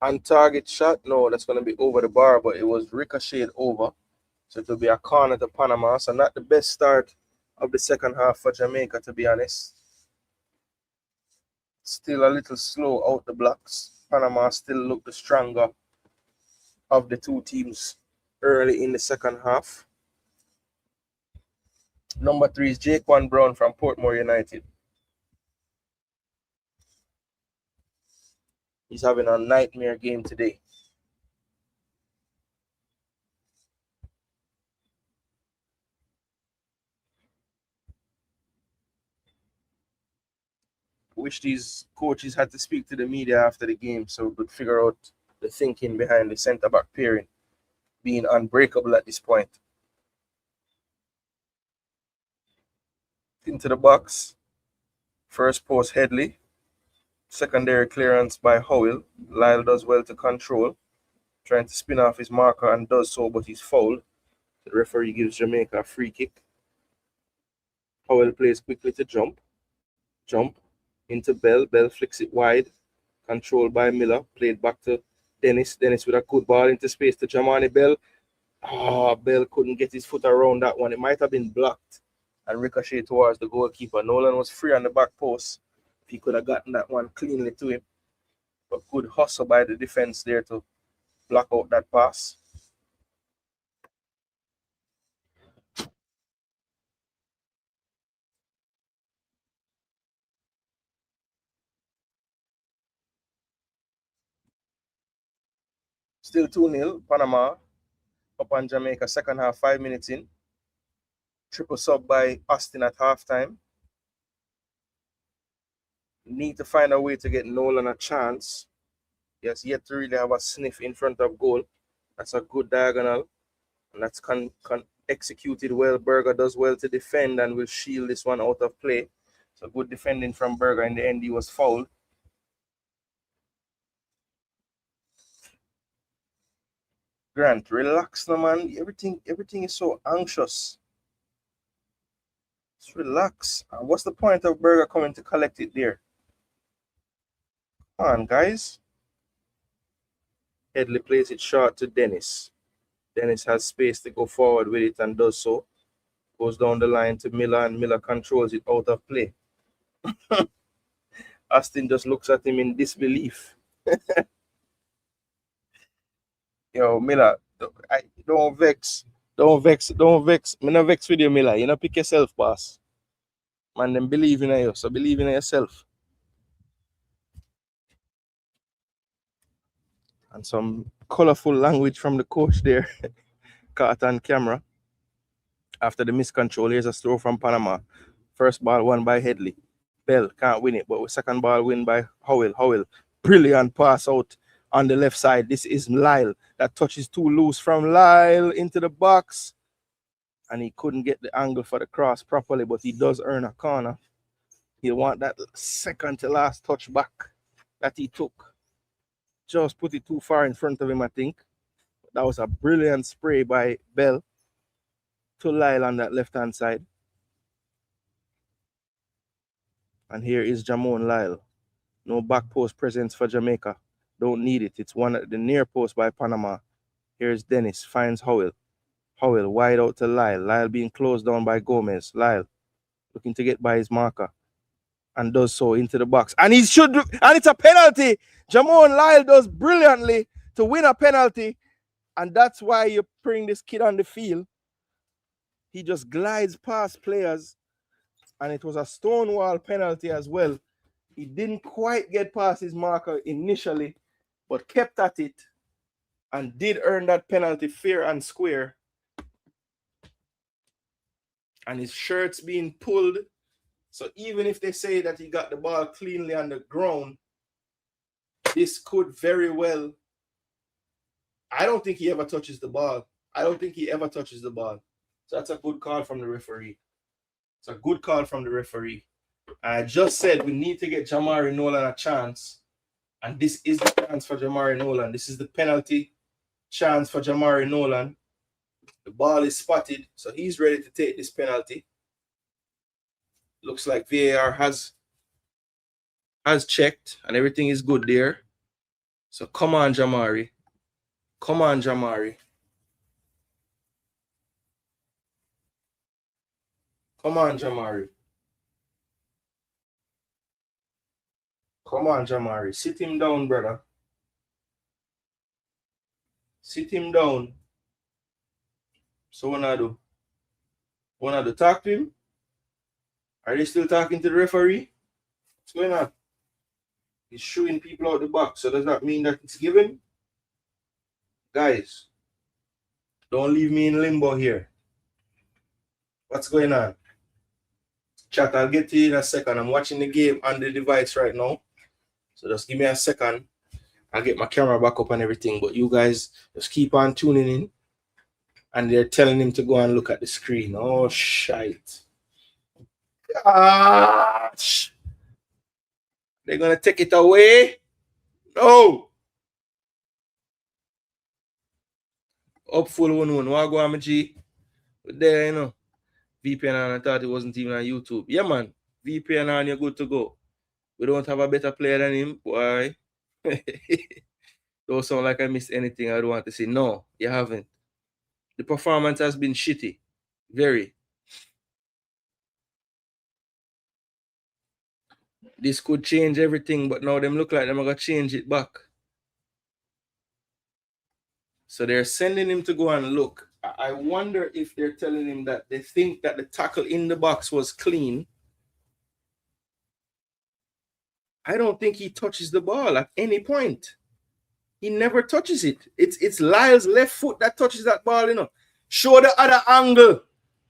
On target shot. No, that's going to be over the bar, but it was ricocheted over. So it will be a corner to Panama. So not the best start of the second half for Jamaica, to be honest. Still a little slow out the blocks. Panama still look the stronger of the two teams early in the second half. Number 3 is Jaquan Brown from Portmore United. He's having a nightmare game today. Wish these coaches had to speak to the media after the game so we could figure out the thinking behind the centre-back pairing being unbreakable at this point. Into the box. First post, Headley. Secondary clearance by Howell. Lyle does well to control. Trying to spin off his marker and does so, but he's fouled. The referee gives Jamaica a free kick. Howell plays quickly to jump. Jump into Bell. Bell flicks it wide. Controlled by Miller. Played back to Dennis. Dennis with a good ball into space to Jamani Bell. Bell couldn't get his foot around that one. It might have been blocked and ricocheted towards the goalkeeper. Nolan was free on the back post. If he could have gotten that one cleanly to him. But good hustle by the defense there to block out that pass. Still 2-0. Panama up on Jamaica. Second half, 5 minutes in. Triple sub by Austin at halftime. Need to find a way to get Nolan a chance. He has yet to really have a sniff in front of goal. That's a good diagonal. And that's executed well. Berger does well to defend and will shield this one out of play. So good defending from Berger. In the end, he was fouled. Grant, relax now, man. Everything is so anxious. Just relax. And what's the point of Berger coming to collect it there? Come on, guys. Headley plays it short to Dennis. Dennis has space to go forward with it and does so. Goes down the line to Miller, and Miller controls it out of play. Austin just looks at him in disbelief. Yo, Miller, don't vex. Don't vex. Me no vex with you, Miller. You know, pick yourself, boss. Man, them believe in you, so believe in yourself. And some colorful language from the coach there. Caught on camera. After the miscontrol, here's a throw from Panama. First ball won by Headley. Bell can't win it, but with second ball win by Howell. Howell, brilliant pass out on the left side. This is Lyle. That touch is too loose from Lyle into the box. And he couldn't get the angle for the cross properly, but he does earn a corner. He'll want that second to last touch back that he took. Just put it too far in front of him, I think. That was a brilliant spray by Bell to Lyle on that left-hand side. And here is Jamon Lyle. No back post presence for Jamaica. Don't need it. It's one at the near post by Panama. Here's Dennis. Finds Howell. Howell wide out to Lyle. Lyle being closed down by Gomez. Lyle looking to get by his marker. And does so into the box. And he should do, and it's a penalty. Jamon Lyle does brilliantly to win a penalty. And that's why you bring this kid on the field. He just glides past players. And it was a stonewall penalty as well. He didn't quite get past his marker initially, but kept at it and did earn that penalty fair and square. And his shirt's being pulled. So even if they say that he got the ball cleanly on the ground, this could very well. I don't think he ever touches the ball. So that's a good call from the referee. It's a good call from the referee. I just said we need to get Jamari Nolan a chance. And this is the chance for Jamari Nolan. This is the penalty chance for Jamari Nolan. The ball is spotted, so he's ready to take this penalty. Looks like VAR has checked and everything is good there. So come on, Jamari. Come on, Jamari. Come on, Jamari. Come on, Jamari. Sit him down, brother. Sit him down. So what I do? What I do? Talk to him? Are they still talking to the referee? What's going on? He's shooing people out the box. So does that mean that it's given? Guys, don't leave me in limbo here. What's going on? Chat, I'll get to you in a second. I'm watching the game on the device right now. So just give me a second. I'll get my camera back up and everything. But you guys just keep on tuning in. And they're telling him to go and look at the screen. Oh, shite. Gosh. They're going to take it away? No. Up full 1-1. What go on, my G? But there, you know. VPN on, I thought it wasn't even on YouTube. Yeah, man. VPN on, you're good to go. We don't have a better player than him. Why? Don't sound like I missed anything. I don't want to say. No, you haven't. The performance has been shitty. Very. This could change everything, but now them look like they're going to change it back. So they're sending him to go and look. I wonder if they're telling him that they think that the tackle in the box was clean. I don't think he touches the ball at any point. He never touches it. It's Lyle's left foot that touches that ball, you know. Show the other angle.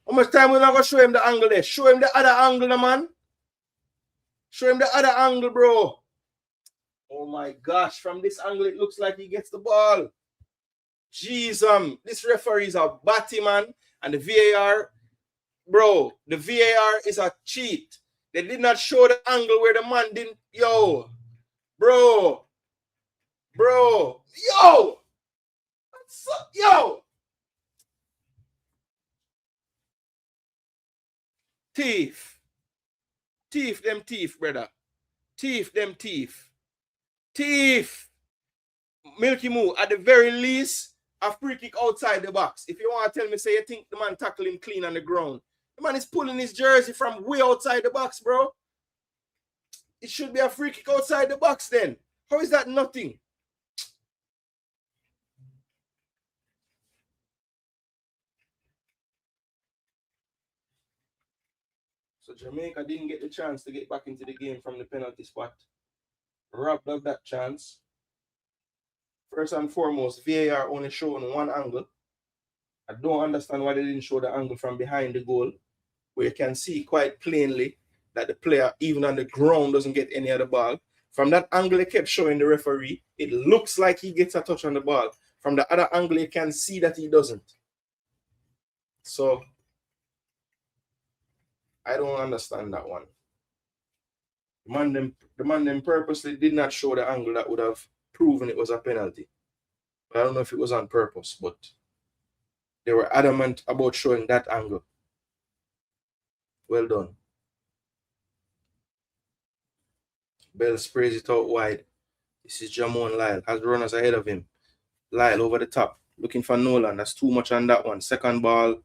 How much time we're not going to show him the angle there? Show him the other angle, man. Show him the other angle, bro. Oh, my gosh. From this angle, it looks like he gets the ball. Jeez, this referee is a batty, man. And the VAR, bro, the VAR is a cheat. They did not show the angle where the man didn't. Yo, bro. Yo. What's up? Yo. Thief, them thief, brother. Thief, them thief. Milky Moo, at the very least, a free kick outside the box. If you want to tell me, say you think the man tackle him clean on the ground. The man is pulling his jersey from way outside the box, bro. It should be a free kick outside the box then. How is that nothing? So Jamaica didn't get the chance to get back into the game from the penalty spot. Robbed of that chance. First and foremost, VAR only showing one angle. I don't understand why they didn't show the angle from behind the goal, where you can see quite plainly that the player, even on the ground, doesn't get any of the ball. From that angle they kept showing the referee, it looks like he gets a touch on the ball. From the other angle, you can see that he doesn't. So, I don't understand that one. The man them purposely did not show the angle that would have proven it was a penalty. I don't know if it was on purpose, but they were adamant about showing that angle. Well done. Bell sprays it out wide. This is Jamon Lyle. Has runners ahead of him. Lyle over the top. Looking for Nolan. That's too much on that one. Second ball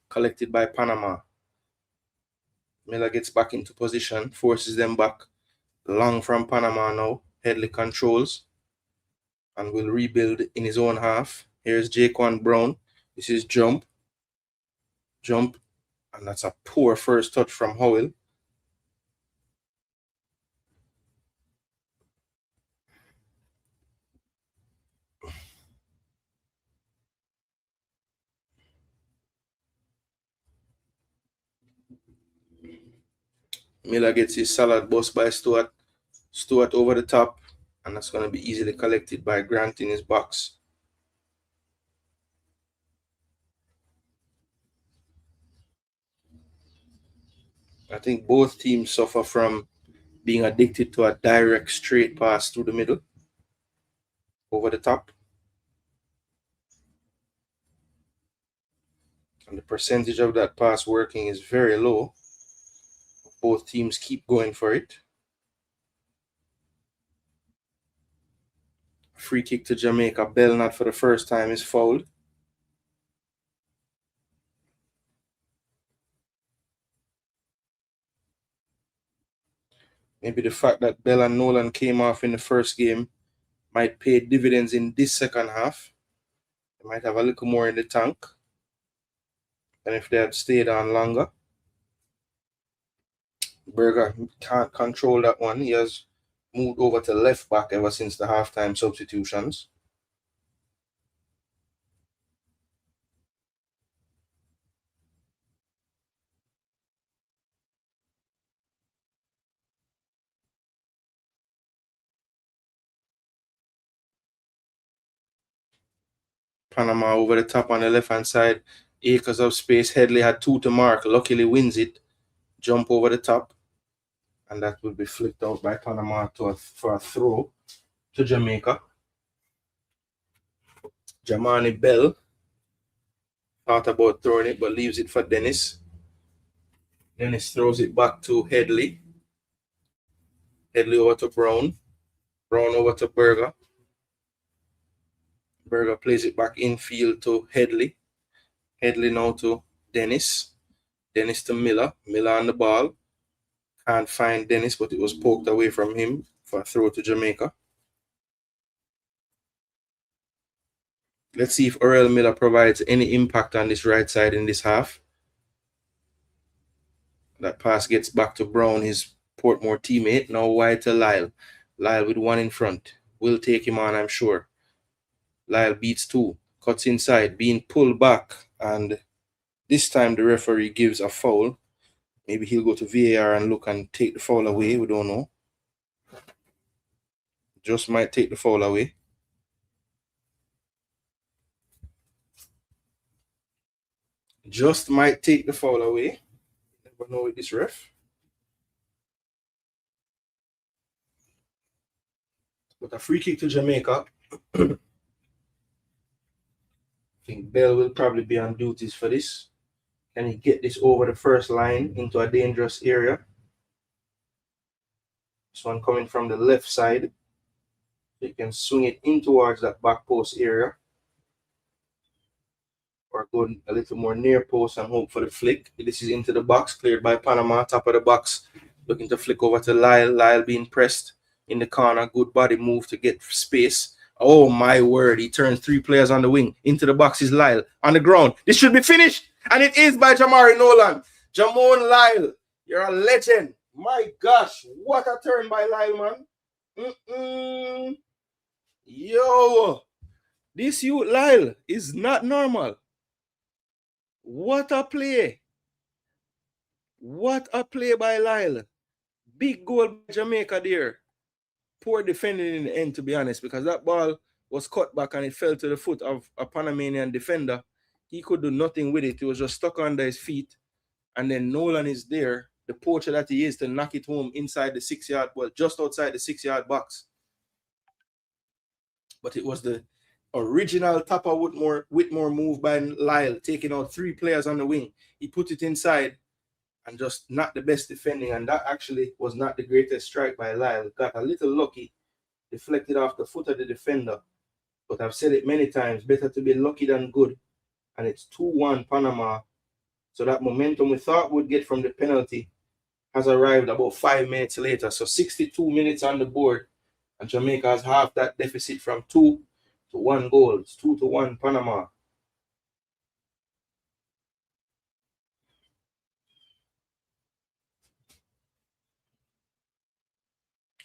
collected by Panama. Miller gets back into position. Forces them back. Long from Panama now. Headley controls. And will rebuild in his own half. Here's Jaquan Brown. This is jump. Jump. And that's a poor first touch from Howell. Miller gets his salad bust by Stewart. Stewart over the top. And that's going to be easily collected by Grant in his box. I think both teams suffer from being addicted to a direct straight pass through the middle. Over the top. And the percentage of that pass working is very low. Both teams keep going for it. Free kick to Jamaica. Bell, not for the first time, is fouled. Maybe the fact that Bell and Nolan came off in the first game might pay dividends in this second half. They might have a little more in the tank than if they had stayed on longer. Berger can't control that one. He has moved over to left back ever since the halftime substitutions. Panama over the top on the left-hand side. Acres of space. Headley had 2 to mark. Luckily wins it. Jump over the top. And that will be flicked out by Panama for a throw to Jamaica. Jamani Bell thought about throwing it, but leaves it for Dennis. Dennis throws it back to Headley. Headley over to Brown. Brown over to Berger. Berger plays it back infield to Headley. Headley now to Dennis. Dennis to Miller. Miller on the ball. Can't find Dennis, but it was poked away from him for a throw to Jamaica. Let's see if Orel Miller provides any impact on this right side in this half. That pass gets back to Brown, his Portmore teammate. Now wide to Lyle. Lyle with 1 in front. Will take him on, I'm sure. Lyle beats 2. Cuts inside, being pulled back. And this time the referee gives a foul. Maybe he'll go to VAR and look and take the foul away. We don't know. Just might take the foul away. Just might take the foul away. Never know with this ref. But a free kick to Jamaica. I think Bell will probably be on duties for this. Can he get this over the first line into a dangerous area? This one coming from the left side. So you can swing it in towards that back post area. Or go a little more near post and hope for the flick. This is into the box, cleared by Panama, top of the box. Looking to flick over to Lyle. Lyle being pressed in the corner. Good body move to get space. Oh my word, he turns 3 players on the wing. Into the box is Lyle. On the ground. This should be finished. And it is by Jamari Nolan. Jamon Lyle, you're a legend. My gosh, what a turn by Lyle, man. Yo, this youth Lyle is not normal. What a play. What a play by Lyle. Big goal by Jamaica there. Poor defending in the end, to be honest, because that ball was cut back and it fell to the foot of a Panamanian defender. He could do nothing with it. He was just stuck under his feet. And then Nolan is there, the poacher that he is, to knock it home inside the 6-yard, well, just outside the 6-yard box. But it was the original Tapper Whitmore move by Lyle, taking out 3 players on the wing. He put it inside, and just not the best defending. And that actually was not the greatest strike by Lyle. Got a little lucky, deflected off the foot of the defender. But I've said it many times, better to be lucky than good. And it's 2-1 Panama. So that momentum we thought we'd get from the penalty has arrived about 5 minutes later. So 62 minutes on the board. And Jamaica has half that deficit from 2 to 1 goal. It's 2-1 Panama.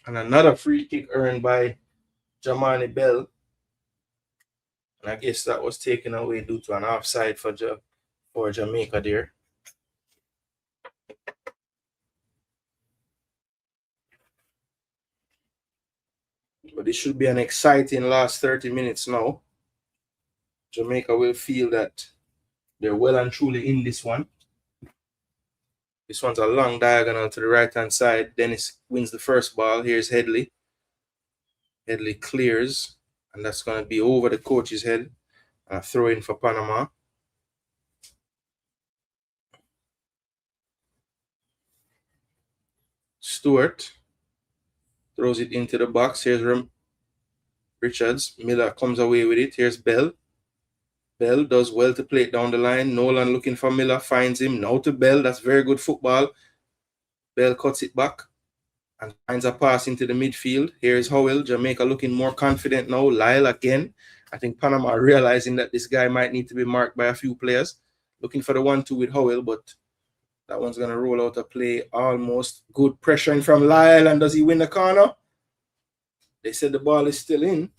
And another free kick earned by Jamani Bell. And I guess that was taken away due to an offside for Jamaica there. But this should be an exciting last 30 minutes now. Jamaica will feel that they're well and truly in this one. This one's a long diagonal to the right-hand side. Dennis wins the first ball. Here's Headley. Headley clears, and that's going to be over the coach's head. Throw in for Panama. Stewart throws it into the box. Here's Richards. Miller comes away with it. Here's Bell. Bell does well to play it down the line. Nolan looking for Miller, finds him. Now to Bell. That's very good football. Bell cuts it back and finds a pass into the midfield. Here's Howell. Jamaica looking more confident now. Lyle again. I think Panama are realizing that this guy might need to be marked by a few players. Looking for the 1-2 with Howell, but that one's going to roll out a play almost. Good pressuring from Lyle, and does he win the corner? They said the ball is still in.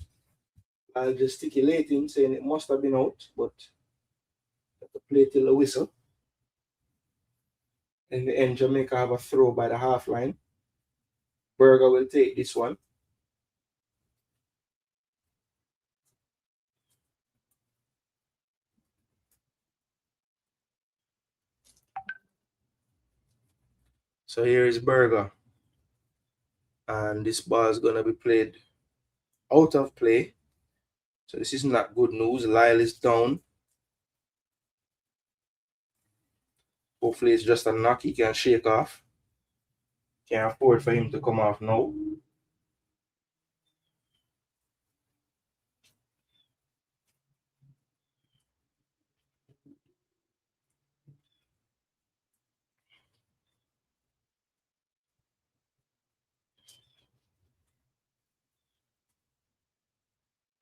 Lyle gesticulating, saying it must have been out, but have to play till the whistle. In the end, Jamaica have a throw by the half line. Berger will take this one. So here is Berger. And this ball is going to be played out of play. So this is not good news. Lyle is down. Hopefully it's just a knock he can shake off. Can't afford for him to come off now.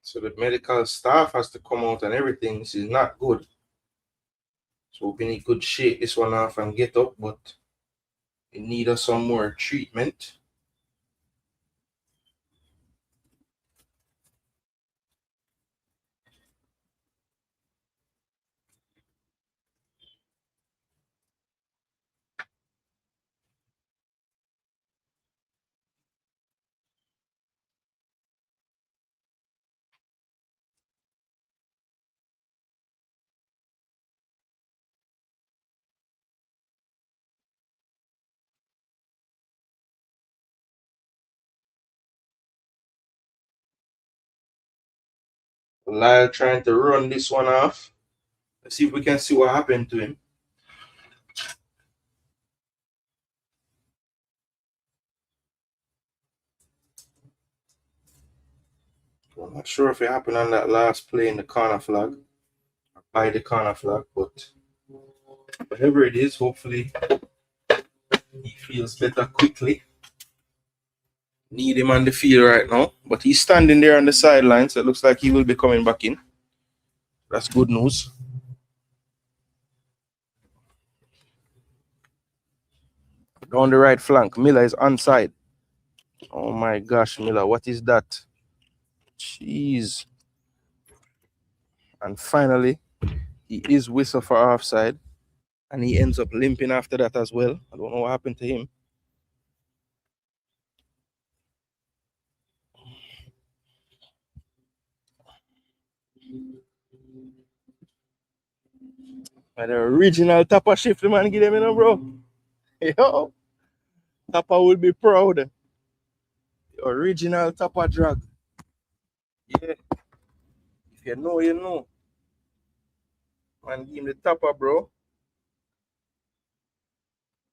So the medical staff has to come out and everything. This is not good. So hoping he could shake this one off and get up, but he needs some more treatment. Lyle trying to run this one off. Let's see if we can see what happened to him. I'm not sure if it happened on that last play in the corner flag, or by the corner flag, but whatever it is, hopefully he feels better quickly. Need him on the field right now, but he's standing there on the sideline, so it looks like he will be coming back in. That's good news. Down the right flank, Miller is onside. Oh my gosh, Miller, what is that? Jeez. And finally, he is whistled for offside, and he ends up limping after that as well. I don't know what happened to him. And the original Tapper shift, the man, give them in, bro. Yo, Tapper will be proud. The original Tapper drag. Yeah. If you know, you know. Man, give him the Tapper, bro.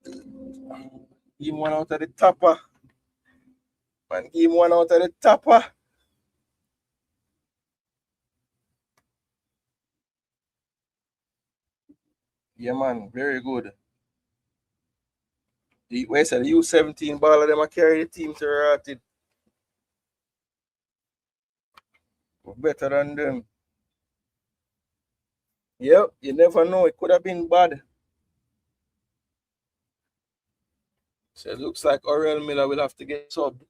Give him one out of the topper. Man, give him one out of the topper. Yeah, man, very good. The U17 baller, them I carry the team to rotted. Better than them. Yep, you never know. It could have been bad. So it looks like Oriel Miller will have to get subbed.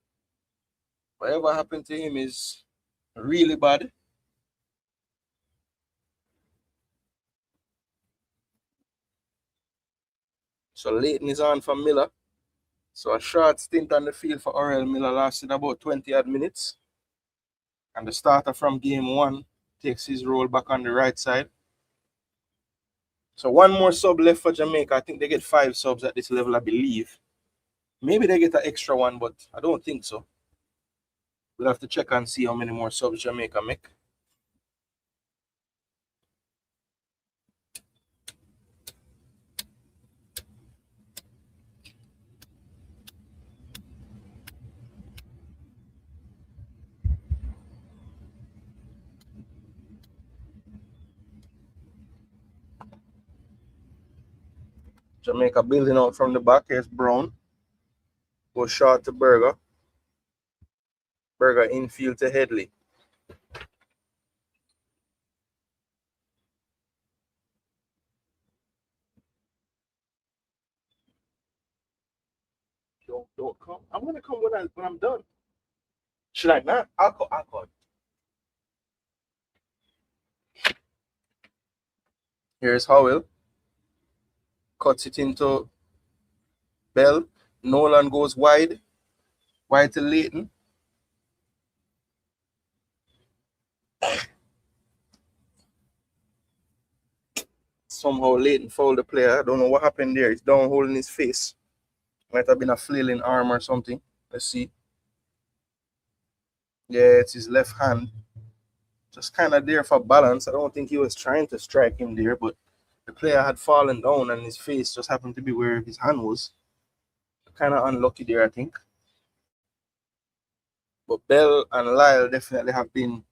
Whatever happened to him is really bad. So Leighton is on for Miller. So a short stint on the field for Oriel Miller lasted about 20 odd minutes. And the starter from game one takes his role back on the right side. So one more sub left for Jamaica. I think they get 5 subs at this level, I believe. Maybe they get an extra one, but I don't think so. We'll have to check and see how many more subs Jamaica make. Jamaica building out from the back. Here's Brown. Goes short to Berger. Berger infield to Headley. Don't come. I'm gonna come when I'm done. Should I not? I'll go. Here's Howell. Cuts it into Bell. Nolan goes wide. Wide to Leighton. Somehow Leighton fouled the player. I don't know what happened there. He's down holding his face. Might have been a flailing arm or something. Let's see. Yeah, it's his left hand. Just kind of there for balance. I don't think he was trying to strike him there, but the player had fallen down and his face just happened to be where his hand was. Kind of unlucky there, I think. But Bell and Lyle definitely have been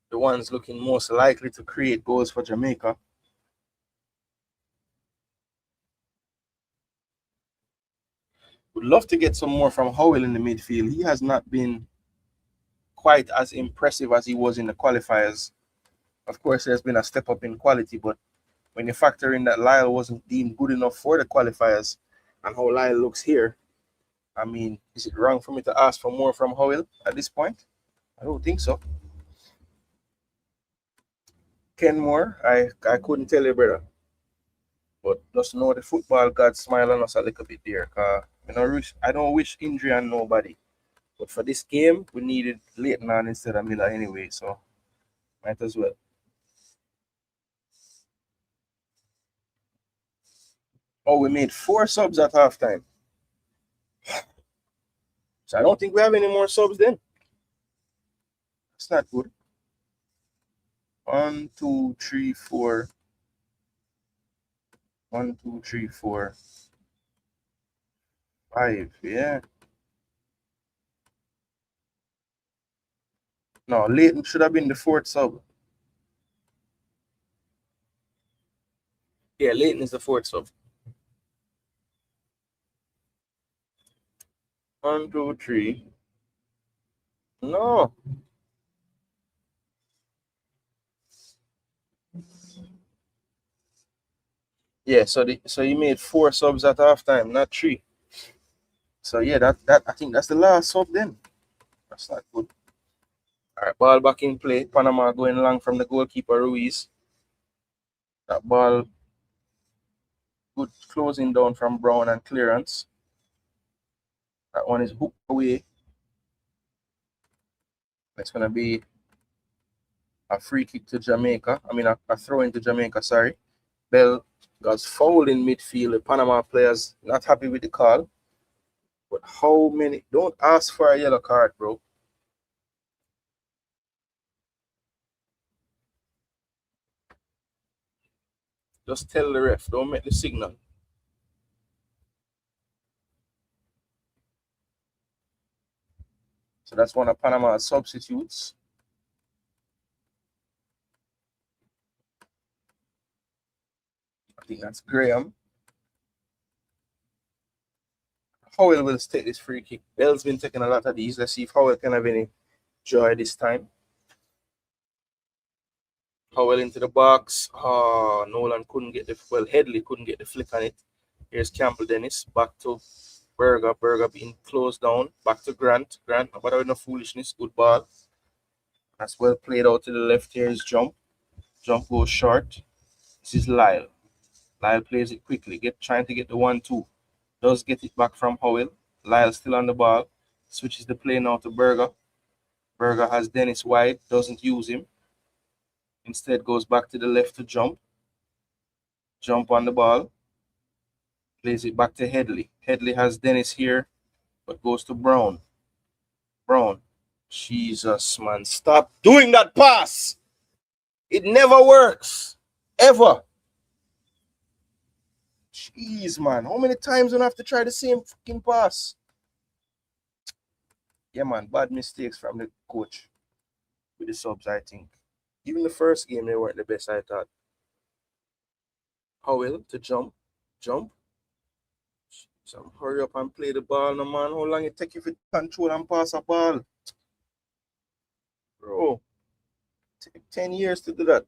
the ones looking most likely to create goals for Jamaica. Would love to get some more from Howell in the midfield. He has not been quite as impressive as he was in the qualifiers. Of course, there's been a step up in quality, but when you factor in that Lyle wasn't deemed good enough for the qualifiers and how Lyle looks here, I mean, is it wrong for me to ask for more from Howell at this point? I don't think so. Kenmore, I couldn't tell you, brother. But just know the football God smile on us a little bit there. I don't wish injury on nobody. But for this game, we needed Leighton on instead of Miller anyway, so might as well. Oh, we made 4 subs at halftime. So I don't think we have any more subs then. It's not good. 1, 2, 3, 4. 1, 2, 3, 4. 5, yeah. No, Leighton should have been the 4th sub. Yeah, Leighton is the 4th sub. 1, 2, 3. No. Yeah, so you made 4 subs at halftime, not 3. So yeah, that I think that's the last sub then. That's not good. All right, ball back in play. Panama going long from the goalkeeper Ruiz. That ball, good closing down from Brown and clearance. That one is hooked away. It's gonna be a free kick to Jamaica. I mean a throw into Jamaica. Sorry. Bell got fouled in midfield. The Panama players not happy with the call. But how many? Don't ask for a yellow card, bro. Just tell the ref. Don't make the signal. So that's one of Panama's substitutes. I think that's Graham. Howell will take this free kick. Bell's been taking a lot of these. Let's see if Howell can have any joy this time. Howell into the box. Nolan couldn't get Headley couldn't get the flick on it. Here's Campbell Dennis. Back to Berger. Berger being closed down. Back to Grant. Grant, about no foolishness. Good ball. That's well played out to the left. Here's Jump. Jump goes short. This is Lyle. Lyle plays it quickly. Trying to get the 1-2. Does get it back from Howell. Lyle still on the ball. Switches the play now to Berger. Berger has Dennis wide. Doesn't use him. Instead goes back to the left to Jump. Jump on the ball. Plays it back to Headley. Headley has Dennis here, but goes to Brown. Brown. Jesus, man. Stop doing that pass. It never works. Ever. Jeez, man. How many times do I have to try the same fucking pass? Yeah, man. Bad mistakes from the coach with the subs, I think. Even the first game, they weren't the best, I thought. Howell to Jump. Jump. So hurry up and play the ball, no, man. How long it take you to control and pass a ball? Bro, take 10 years to do that.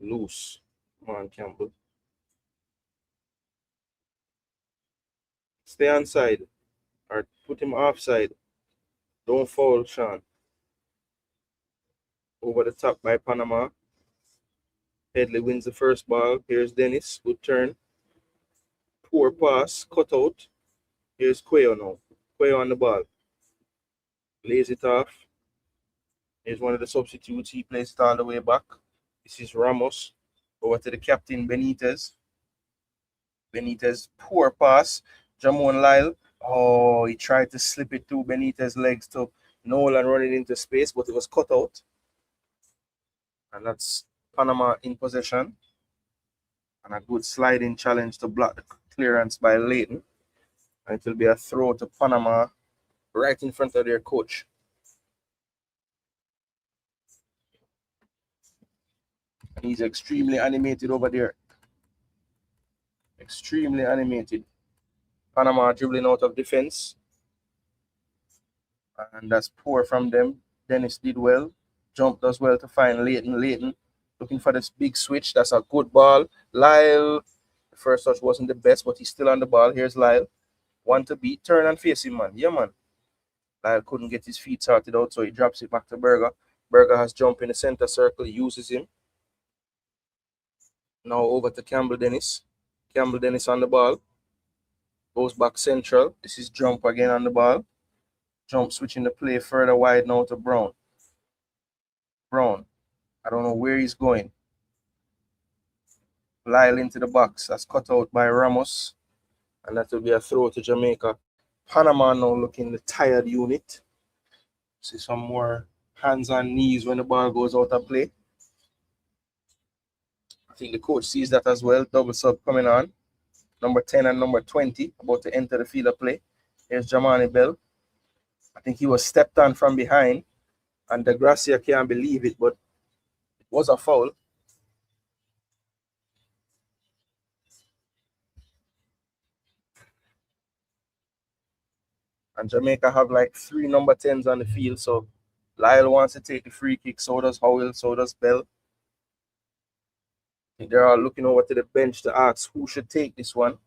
Loose. Come on, Campbell. Stay on side. Or put him offside. Don't foul, Sean. Over the top by Panama. Headley wins the first ball. Here's Dennis. Good turn. Poor pass. Cut out. Here's Quayo now. Quayo on the ball. Lays it off. Here's one of the substitutes. He plays it all the way back. This is Ramos. Over to the captain, Benitez. Benitez, poor pass. Jamon Lyle. Oh, he tried to slip it through Benitez's legs to Nolan running into space, but it was cut out. And that's Panama in possession. And a good sliding challenge to block the clearance by Leighton. And it will be a throw to Panama right in front of their coach. And he's extremely animated over there. Extremely animated. Panama dribbling out of defense. And that's poor from them. Dennis did well. Jump does well to find Leighton. Leighton looking for this big switch. That's a good ball. Lyle, the first touch wasn't the best, but he's still on the ball. Here's Lyle. One to beat. Turn and face him, man. Yeah, man. Lyle couldn't get his feet sorted out, so he drops it back to Berger. Berger has Jump in the center circle. He uses him. Now over to Campbell Dennis. Campbell Dennis on the ball. Goes back central. This is Jump again on the ball. Jump switching the play further wide now to Brown. Brown. I don't know where he's going. Lyle into the box. That's cut out by Ramos. And that will be a throw to Jamaica. Panama now looking the tired unit. See some more hands on knees when the ball goes out of play. I think the coach sees that as well. Double sub coming on. Number 10 and number 20 about to enter the field of play. Here's Jamani Bell. I think he was stepped on from behind. And De Gracia can't believe it, but it was a foul. And Jamaica have like 3 number 10s on the field. So Lyle wants to take the free kick. So does Howell. So does Bell. I think they're all looking over to the bench to ask who should take this one.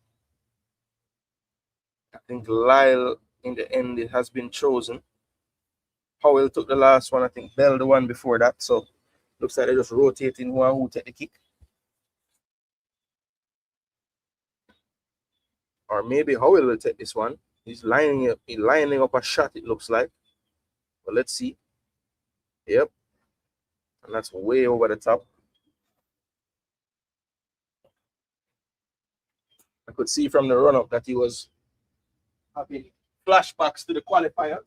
I think Lyle, in the end, it has been chosen. Howell took the last one. I think Bell the one before that. So looks like they're just rotating who take the kick. Or maybe Howell will take this one. He's lining up a shot, it looks like. But let's see. Yep. And that's way over the top. I could see from the run-up that he was having flashbacks to the qualifiers.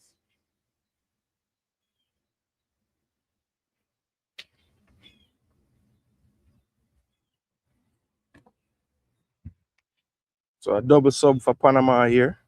So a double sub for Panama here.